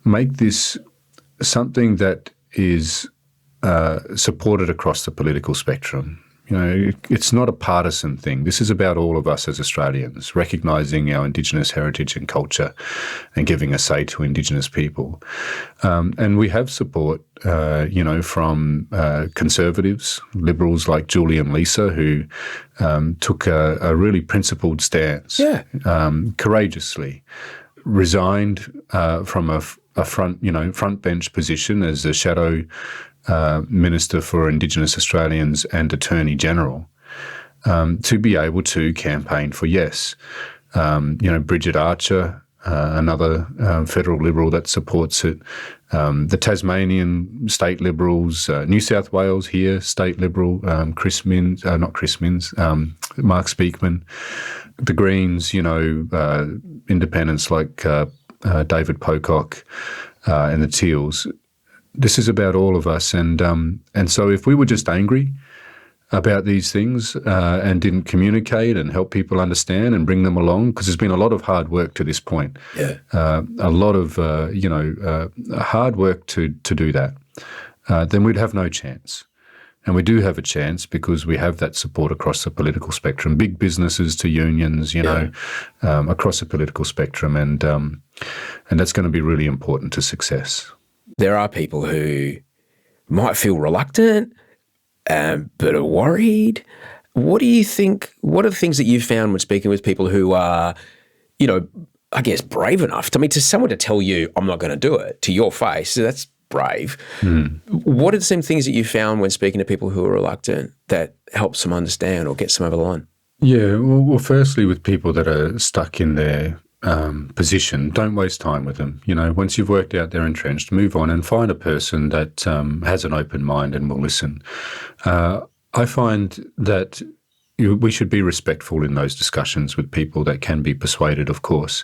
make this something that is supported across the political spectrum. It's not a partisan thing. This is about all of us as Australians, recognising our Indigenous heritage and culture and giving a say to Indigenous people. And we have support, from Conservatives, Liberals like Julie and Lisa, who took a really principled stance, courageously, resigned from a front bench position as a shadow Minister for Indigenous Australians and Attorney General, to be able to campaign for yes. Bridget Archer, another federal Liberal that supports it, the Tasmanian state Liberals, New South Wales here, state Liberal, Mark Speakman, the Greens, independents like David Pocock and the Teals. This is about all of us, and so if we were just angry about these things and didn't communicate and help people understand and bring them along, because there's been a lot of hard work to this point, a lot of hard work to do that, then we'd have no chance. And we do have a chance because we have that support across the political spectrum, big businesses to unions, across the political spectrum, and that's going to be really important to success. There are people who might feel reluctant, but are worried. What do you think? What are the things that you've found when speaking with people who are, I guess, brave enough? To someone to tell you, I'm not going to do it to your face, that's brave. What are some things that you found when speaking to people who are reluctant that helps them understand or gets them over the line? Yeah, well, firstly, with people that are stuck in their position, don't waste time with them. Once you've worked out they're entrenched, move on and find a person that has an open mind and will listen. I find that we should be respectful in those discussions with people that can be persuaded, of course.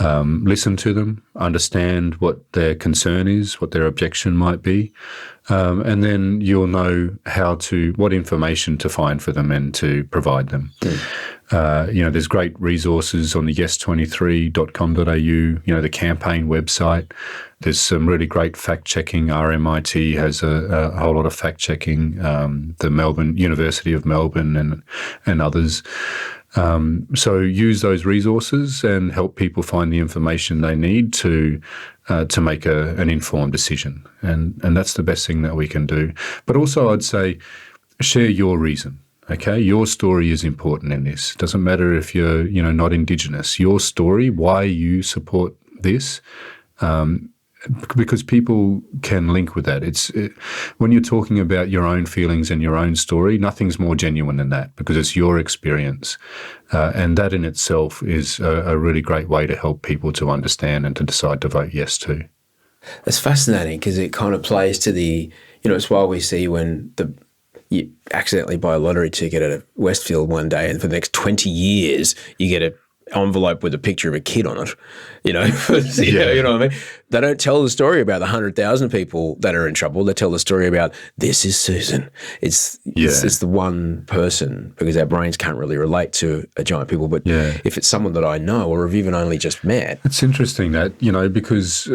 listen to them, understand what their concern is, what their objection might be, and then you'll know what information to find for them and to provide them. There's great resources on the yes23.com.au, the campaign website. There's some really great fact-checking. RMIT has a whole lot of fact-checking, the University of Melbourne and others. So use those resources and help people find the information they need to make an informed decision. And that's the best thing that we can do. But also I'd say share your reason. Okay, your story is important in this. It doesn't matter if you're, not Indigenous. Your story, why you support this, because people can link with that. When you're talking about your own feelings and your own story, nothing's more genuine than that because it's your experience. And that in itself is a really great way to help people to understand and to decide to vote yes to. It's fascinating because it kind of plays to it's why we see when you accidentally buy a lottery ticket at Westfield one day and for the next 20 years you get an envelope with a picture of a kid on it, you know what I mean? They don't tell the story about the 100,000 people that are in trouble. They tell the story about this is Susan. It's the one person because our brains can't really relate to a giant people. But if it's someone that I know or have even only just met. It's interesting that, because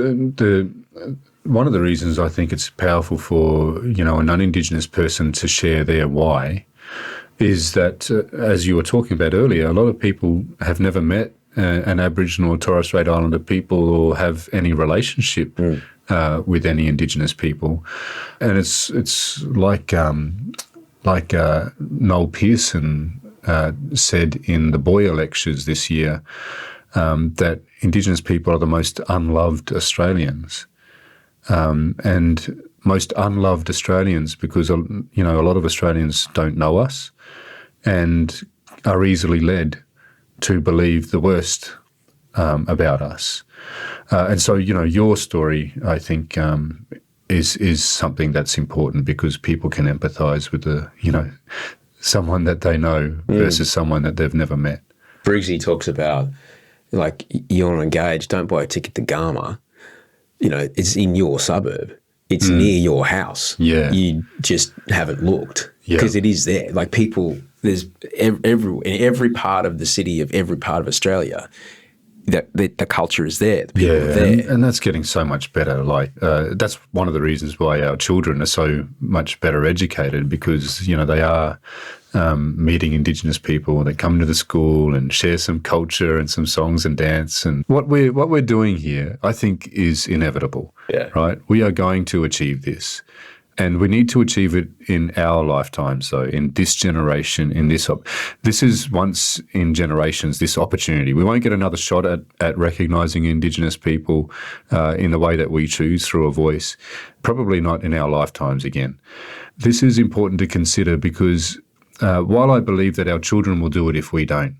one of the reasons I think it's powerful for, a non-Indigenous person to share their why is that, as you were talking about earlier, a lot of people have never met an Aboriginal or Torres Strait Islander people or have any relationship with any Indigenous people. And it's like Noel Pearson said in the Boyer lectures this year, that Indigenous people are the most unloved Australians. And most unloved Australians because, a lot of Australians don't know us and are easily led to believe the worst about us. And so, your story, I think, is something that's important because people can empathise with someone that they know versus someone that they've never met. Briggsy talks about, you want to engage, don't buy a ticket to Gama. It's in your suburb. It's near your house. Yeah. You just haven't looked because it is there. People, there's in every part of the city of every part of Australia, the culture is there. The people are there. And that's getting so much better. That's one of the reasons why our children are so much better educated because, they are meeting Indigenous people. They come to the school and share some culture and some songs and dance. And what we're doing here, I think, is inevitable. Yeah. Right? We are going to achieve this. And we need to achieve it in our lifetimes, though, in this generation, in this is once in generations, this opportunity. We won't get another shot at recognising Indigenous people in the way that we choose through a voice, probably not in our lifetimes again. This is important to consider because while I believe that our children will do it if we don't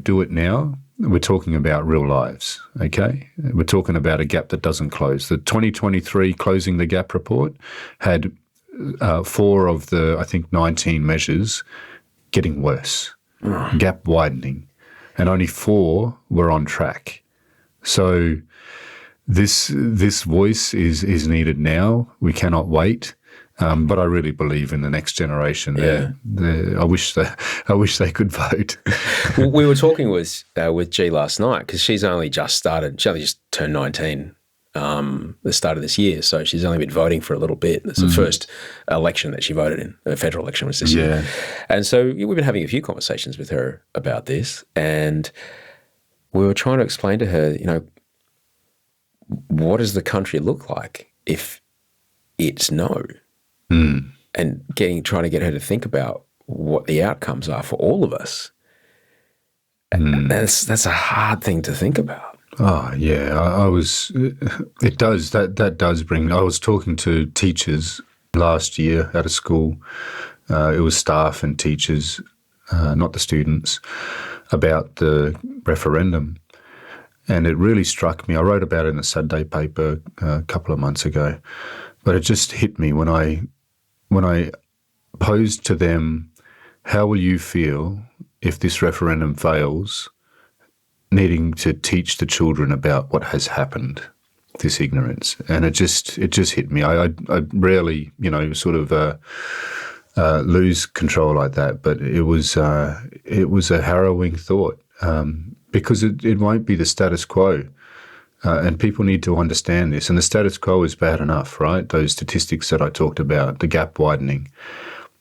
do it now, we're talking about real lives, okay? We're talking about a gap that doesn't close. The 2023 Closing the Gap report had 4 of the, I think, 19 measures getting worse, gap widening, and only 4 were on track. So this voice is needed now. We cannot wait. But I really believe in the next generation. I wish they could vote. We were talking with G last night because she's only just started. She only just turned 19 the start of this year, so she's only been voting for a little bit. It's the first election that she voted in. A federal election was this year, and so we've been having a few conversations with her about this, and we were trying to explain to her, what does the country look like if it's no. And trying to get her to think about what the outcomes are for all of us. And that's a hard thing to think about. Oh, yeah. It does. That does bring, I was talking to teachers last year at a school. It was staff and teachers, not the students, about the referendum. And it really struck me. I wrote about it in the Saturday paper a couple of months ago, but it just hit me when I posed to them, how will you feel if this referendum fails needing to teach the children about what has happened, this ignorance. And it just hit me. I rarely, sort of lose control like that, but it was a harrowing thought, because it won't be the status quo. And people need to understand this. And the status quo is bad enough, right? Those statistics that I talked about, the gap widening.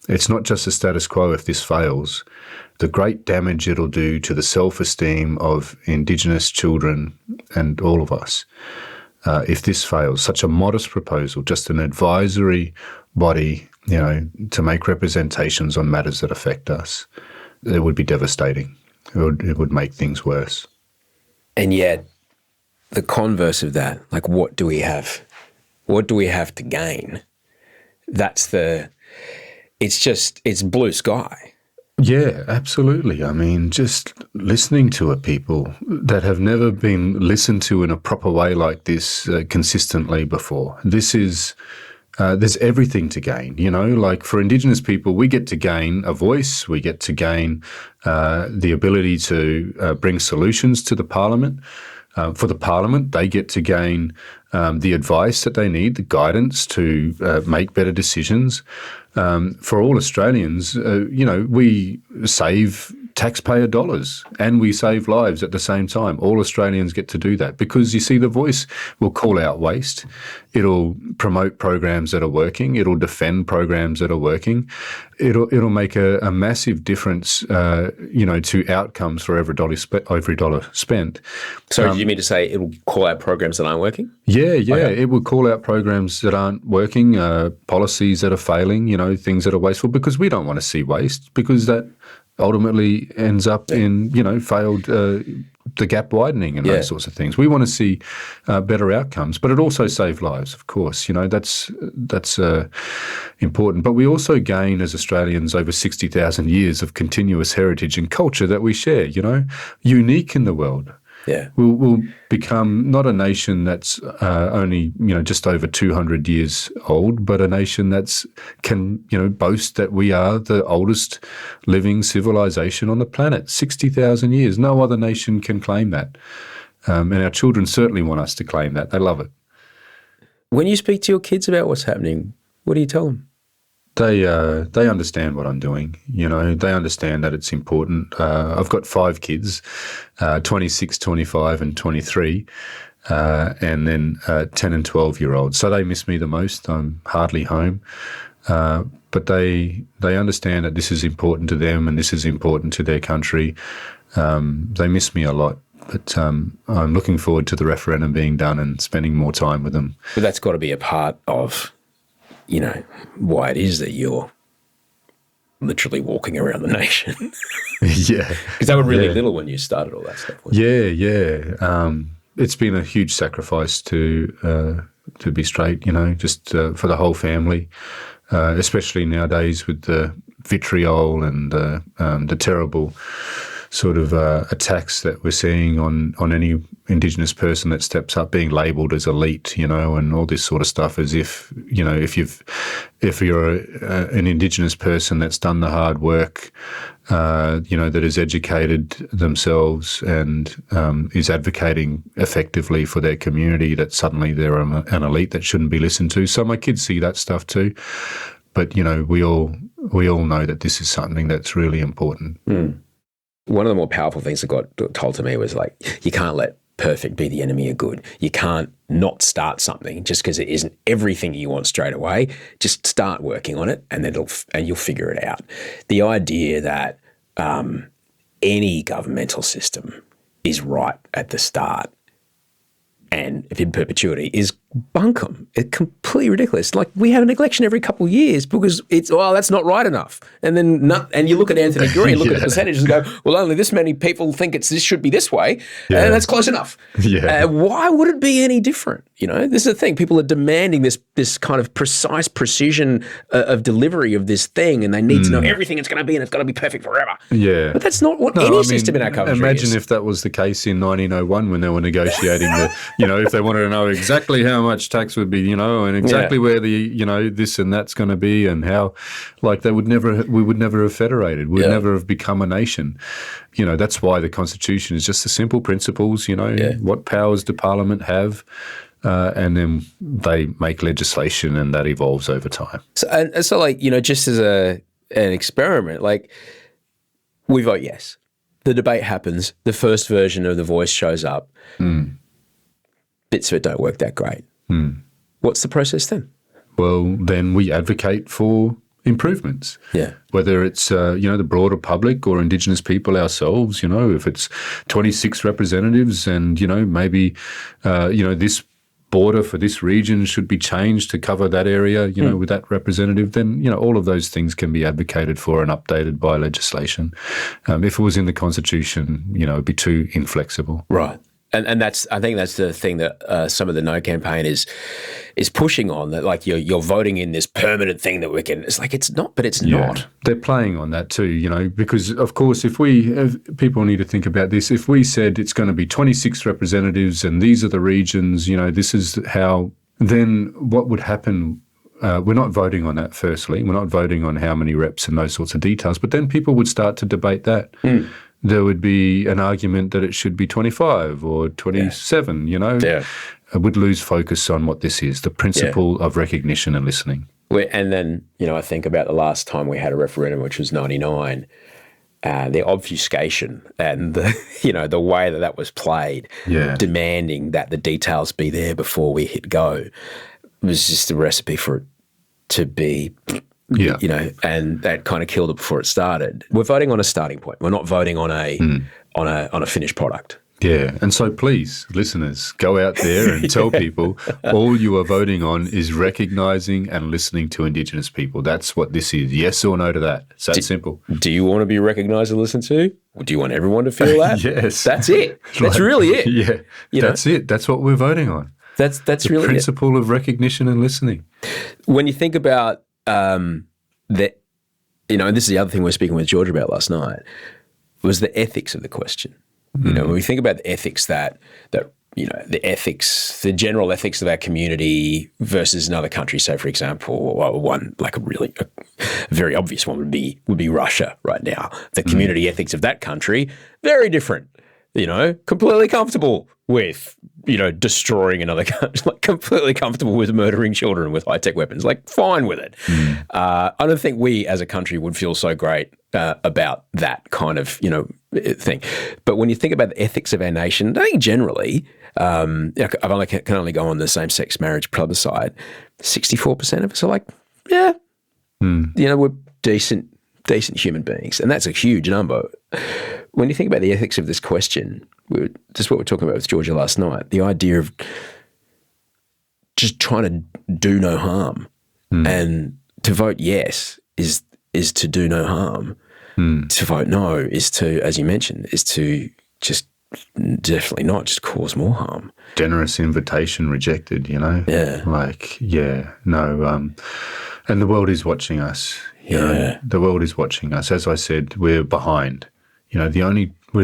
It's not just the status quo if this fails. The great damage it'll do to the self-esteem of Indigenous children and all of us if this fails. Such a modest proposal, just an advisory body, to make representations on matters that affect us. It would be devastating. It would make things worse. And yet, the converse of that, like, what do we have? What do we have to gain? It's blue sky. Yeah, absolutely. I mean, just listening to people that have never been listened to in a proper way like this consistently before. This is, there's everything to gain, like for Indigenous people, we get to gain a voice, we get to gain the ability to bring solutions to the Parliament. For the Parliament, they get to gain the advice that they need, the guidance to make better decisions. For all Australians, we save taxpayer dollars and we save lives at the same time. All Australians get to do that because, you see, the voice will call out waste. It'll promote programs that are working. It'll defend programs that are working. It'll make a massive difference, to outcomes for every dollar spent. So you mean to say it'll call out programs that aren't working? Yeah. Okay. It will call out programs that aren't working, policies that are failing, things that are wasteful, because we don't want to see waste, because that ultimately ends up in, failed the gap widening and those sorts of things. We want to see better outcomes, but it also saves lives, of course. That's important. But we also gain, as Australians, over 60,000 years of continuous heritage and culture that we share, unique in the world. Yeah. We'll become not a nation that's only, just over 200 years old, but a nation that's can, boast that we are the oldest living civilization on the planet. 60,000 years. No other nation can claim that. And our children certainly want us to claim that. They love it. When you speak to your kids about what's happening, what do you tell them? They understand what I'm doing. They understand that it's important. I've got 5 kids, 26, 25 and 23, and then 10 and 12-year-olds. So they miss me the most. I'm hardly home. But they understand that this is important to them and this is important to their country. They miss me a lot. But I'm looking forward to the referendum being done and spending more time with them. But that's got to be a part of why it is that you're literally walking around the nation. Yeah. Because they were really little when you started all that stuff. Yeah. It's been a huge sacrifice to be straight, just for the whole family, especially nowadays with the vitriol and the terrible sort of attacks that we're seeing on any Indigenous person that steps up, being labelled as elite, and all this sort of stuff, as if if you're an Indigenous person that's done the hard work, that has educated themselves and is advocating effectively for their community, that suddenly they're an elite that shouldn't be listened to. So my kids see that stuff too, but we all know that this is something that's really important. Mm. One of the more powerful things that got told to me was, like, you can't let perfect be the enemy of good. You can't not start something just because it isn't everything you want straight away. Just start working on it, and then you'll figure it out. The idea that any governmental system is right at the start and in perpetuity is bunkum. It's completely ridiculous. Like, we have an election every couple of years because that's not right enough. And then and you look at Anthony Green, look at the percentages and go, well, only this many people think this should be this way, and that's close enough. Yeah. Why would it be any different? This is the thing. People are demanding this kind of precise precision of delivery of this thing, and they need to know everything it's going to be, and it's going to be perfect forever. Yeah. But that's not what any system in our country imagine is. if that was the case in 1901 when they were negotiating if they wanted to know exactly how much tax would be, and exactly where the, this and that's going to be, and how, like, we would never have federated. We'd never have become a nation. That's why the Constitution is just the simple principles, what powers do Parliament have? And then they make legislation, and that evolves over time. So like, just as an experiment, like, we vote yes. The debate happens. The first version of the voice shows up. Bits of it don't work that great. What's the process then? Well, then we advocate for improvements. Yeah. Whether it's, the broader public or Indigenous people ourselves, if it's 26 representatives and, maybe, this border for this region should be changed to cover that area, with that representative, then, all of those things can be advocated for and updated by legislation. If it was in the Constitution, it'd be too inflexible. Right. And I think that's the thing that some of the No Campaign is pushing on, that like you're voting in this permanent thing that we can. It's like it's not, but it's not. They're playing on that too, because of course if people need to think about this, if we said it's going to be 26 representatives and these are the regions, this is how, then what would happen? We're not voting on that. Firstly, we're not voting on how many reps and those sorts of details. But then people would start to debate that. There would be an argument that it should be 25 or 27, It would lose focus on what this is, the principle of recognition and listening. And then, I think about the last time we had a referendum, which was 99, the obfuscation and the way that was played, demanding that the details be there before we hit go, was just a recipe for it to be... and that kind of killed it before it started. We're voting on a starting point. We're not voting on a finished product. Yeah, and so please, listeners, go out there and tell people all you are voting on is recognising and listening to Indigenous people. That's what this is. Yes or no to that. It's that simple. Do you want to be recognised and listened to? Or do you want everyone to feel that? Yes. That's it. That's really it. Yeah, that's it. That's what we're voting on. That's the really principle of recognition and listening. When you think about that, and this is the other thing we were speaking with George about last night, was the ethics of the question. When we think about the ethics the ethics, the general ethics of our community versus another country. So, for example, one like a very obvious one would be Russia right now. The community ethics of that country, very different. Completely comfortable with, destroying another country, like completely comfortable with murdering children with high-tech weapons, like fine with it. I don't think we as a country would feel so great about that kind of, thing. But when you think about the ethics of our nation, I think generally, can only go on the same-sex marriage plebiscite, 64% of us are like, we're decent human beings. And that's a huge number. When you think about the ethics of this question, just what we're talking about with Georgia last night, the idea of just trying to do no harm, and to vote yes is to do no harm. To vote no is to, as you mentioned, is to just definitely not just cause more harm. Generous invitation rejected, Yeah. And the world is watching us. The world is watching us. As I said, we're behind. We're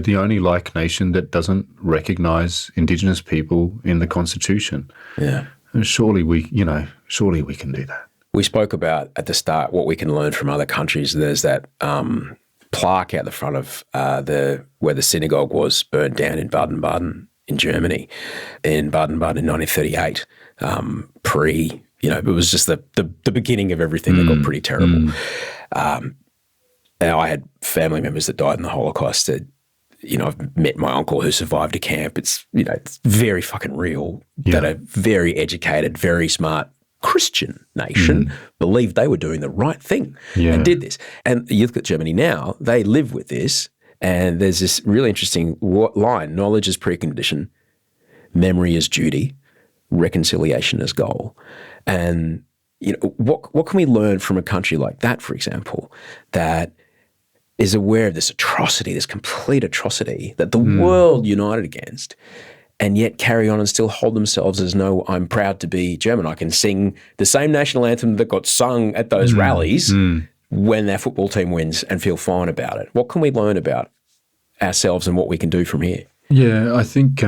the only like nation that doesn't recognise Indigenous people in the Constitution. Yeah. And surely we can do that. We spoke about at the start what we can learn from other countries. There's that plaque out the front of where the synagogue was burned down in Baden-Baden in Germany, in Baden-Baden in 1938. It was just the beginning of everything that got pretty terrible. Now I had family members that died in the Holocaust. That, I've met my uncle who survived a camp. It's very fucking real that a very educated, very smart Christian nation believed they were doing the right thing and did this. And you look at Germany now, they live with this. And there's this really interesting line: knowledge is precondition, memory is duty, reconciliation is goal. And what can we learn from a country like that, for example, that is aware of this atrocity, this complete atrocity that the world united against, and yet carry on and still hold themselves as, no, I'm proud to be German. I can sing the same national anthem that got sung at those rallies when their football team wins and feel fine about it. What can we learn about ourselves and what we can do from here? Yeah, I think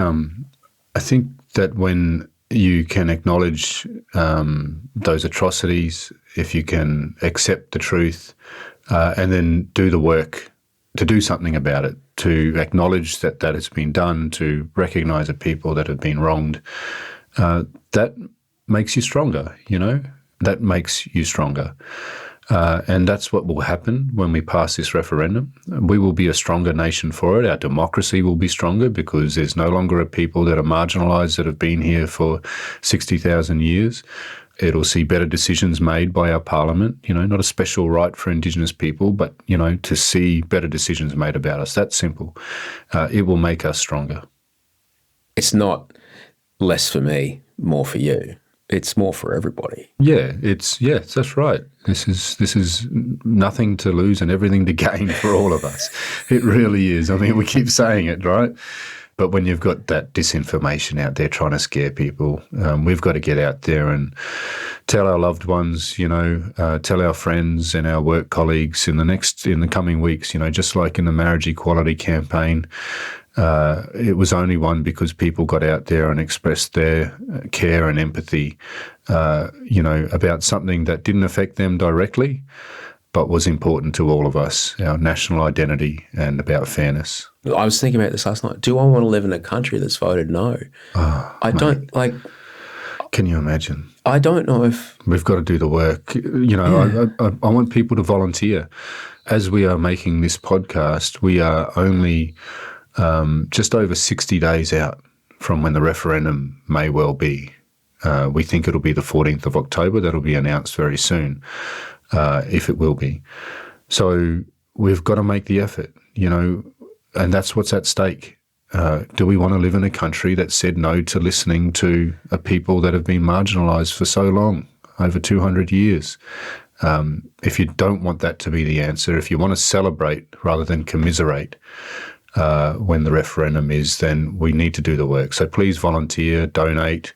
that when you can acknowledge those atrocities, if you can accept the truth, and then do the work to do something about it, to acknowledge that that has been done, to recognise the people that have been wronged, that makes you stronger, That makes you stronger. And that's what will happen when we pass this referendum. We will be a stronger nation for it. Our democracy will be stronger because there's no longer a people that are marginalised that have been here for 60,000 years. It'll see better decisions made by our parliament, not a special right for Indigenous people, but, to see better decisions made about us. That's simple. It will make us stronger. It's not less for me, more for you. It's more for everybody. Yeah, that's right. This is nothing to lose and everything to gain for all of us. It really is. I mean, we keep saying it, right? But when you've got that disinformation out there trying to scare people, we've got to get out there and tell our loved ones, tell our friends and our work colleagues in the coming weeks, just like in the marriage equality campaign. It was only won because people got out there and expressed their care and empathy, about something that didn't affect them directly, but was important to all of us, our national identity and about fairness. I was thinking about this last night. Do I want to live in a country that's voted no? I don't like. Can you imagine? I don't know if we've got to do the work. I want people to volunteer. As we are making this podcast, we are only just over 60 days out from when the referendum may well be. We think it'll be the 14th of October. That'll be announced very soon, if it will be. So we've got to make the effort, and that's what's at stake. Do we want to live in a country that said no to listening to a people that have been marginalised for so long, over 200 years? If you don't want that to be the answer, if you want to celebrate rather than commiserate, when the referendum is, then we need to do the work. So please volunteer, donate,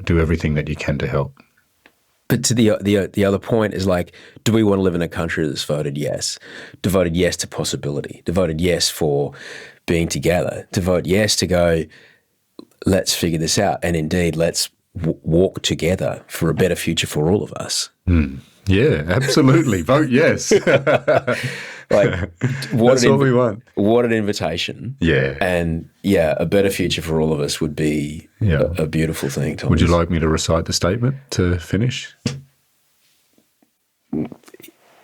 do everything that you can to help. But to the other point is like, do we want to live in a country that's voted yes, devoted yes to possibility, devoted yes for being together, devote yes to go, let's figure this out, and indeed let's walk together for a better future for all of us. Yeah, absolutely. Vote yes. That's what we want. What an invitation. Yeah. And a better future for all of us would be a beautiful thing, Thomas. Would you like me to recite the statement to finish?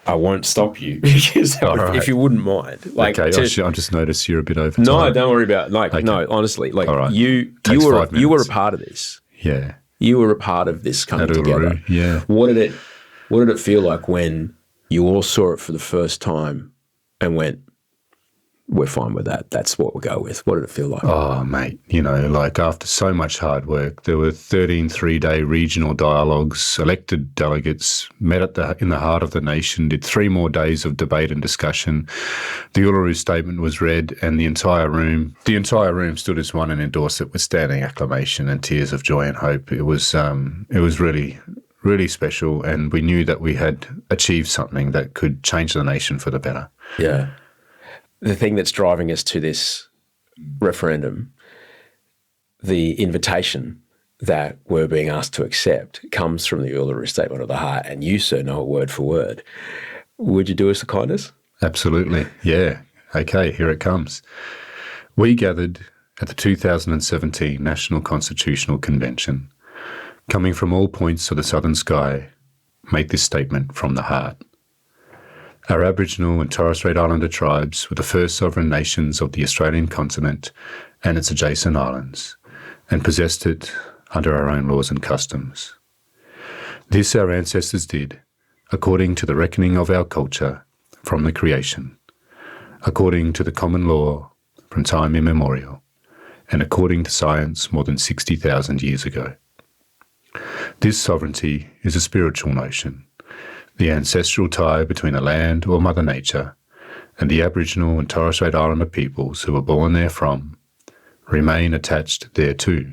I won't stop you if you wouldn't mind. Okay, I just noticed you're a bit over time. No, don't worry about it. No, honestly, you were a part of this. Yeah. You were a part of this coming together. Yeah. What did it feel like when you all saw it for the first time and went, we're fine with that. That's what we'll go with. What did it feel like? Oh, mate, after so much hard work, there were 13 three-day regional dialogues, elected delegates, met in the heart of the nation, did 3 more days of debate and discussion. The Uluru Statement was read and the entire room stood as one and endorsed it with standing acclamation and tears of joy and hope. It was really, really special, and we knew that we had achieved something that could change the nation for the better. Yeah. The thing that's driving us to this referendum, the invitation that we're being asked to accept, comes from the Uluru Statement of the Heart, and you, sir, know it word for word. Would you do us a kindness? Absolutely. Yeah. Okay, here it comes. We gathered at the 2017 National Constitutional Convention, coming from all points of the southern sky, make this statement from the heart. Our Aboriginal and Torres Strait Islander tribes were the first sovereign nations of the Australian continent and its adjacent islands, and possessed it under our own laws and customs. This our ancestors did, according to the reckoning of our culture from the creation, according to the common law from time immemorial, and according to science more than 60,000 years ago. This sovereignty is a spiritual notion, the ancestral tie between the land or Mother Nature and the Aboriginal and Torres Strait Islander peoples who were born therefrom, remain attached thereto,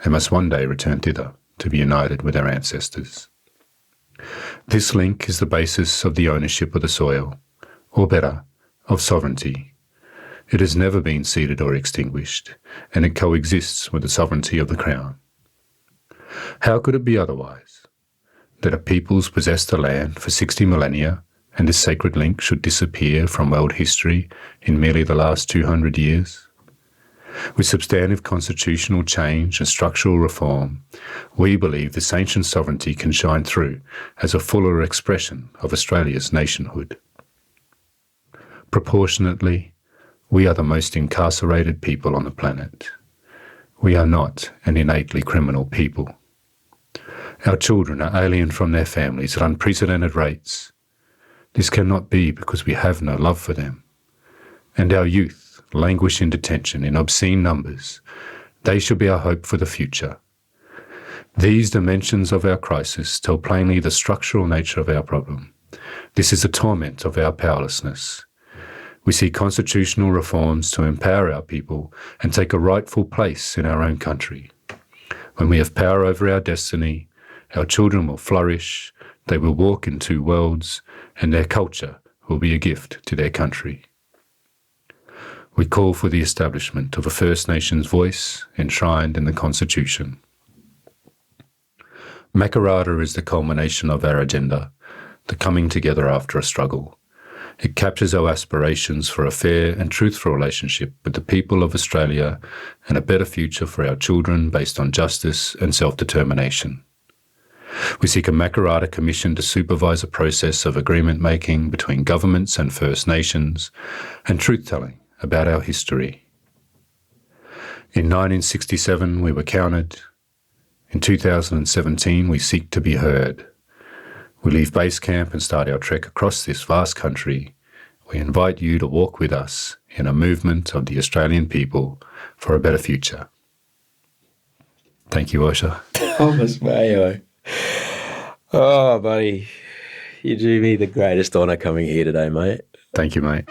and must one day return thither to be united with our ancestors. This link is the basis of the ownership of the soil, or better, of sovereignty. It has never been ceded or extinguished, and it coexists with the sovereignty of the Crown. How could it be otherwise? That a peoples possessed the land for 60 millennia and this sacred link should disappear from world history in merely the last 200 years? With substantive constitutional change and structural reform, we believe this ancient sovereignty can shine through as a fuller expression of Australia's nationhood. Proportionately, we are the most incarcerated people on the planet. We are not an innately criminal people. Our children are alien from their families at unprecedented rates. This cannot be because we have no love for them. And our youth languish in detention in obscene numbers. They should be our hope for the future. These dimensions of our crisis tell plainly the structural nature of our problem. This is a torment of our powerlessness. We see constitutional reforms to empower our people and take a rightful place in our own country. When we have power over our destiny, our children will flourish, they will walk in two worlds, and their culture will be a gift to their country. We call for the establishment of a First Nations voice enshrined in the Constitution. Makarrata is the culmination of our agenda, the coming together after a struggle. It captures our aspirations for a fair and truthful relationship with the people of Australia and a better future for our children based on justice and self-determination. We seek a Makarrata Commission to supervise a process of agreement-making between governments and First Nations and truth-telling about our history. In 1967, we were counted. In 2017, we seek to be heard. We leave base camp and start our trek across this vast country. We invite you to walk with us in a movement of the Australian people for a better future. Thank you, Osher. Thomas Mayo. Oh, buddy, you do me the greatest honour coming here today, mate. Thank you, mate.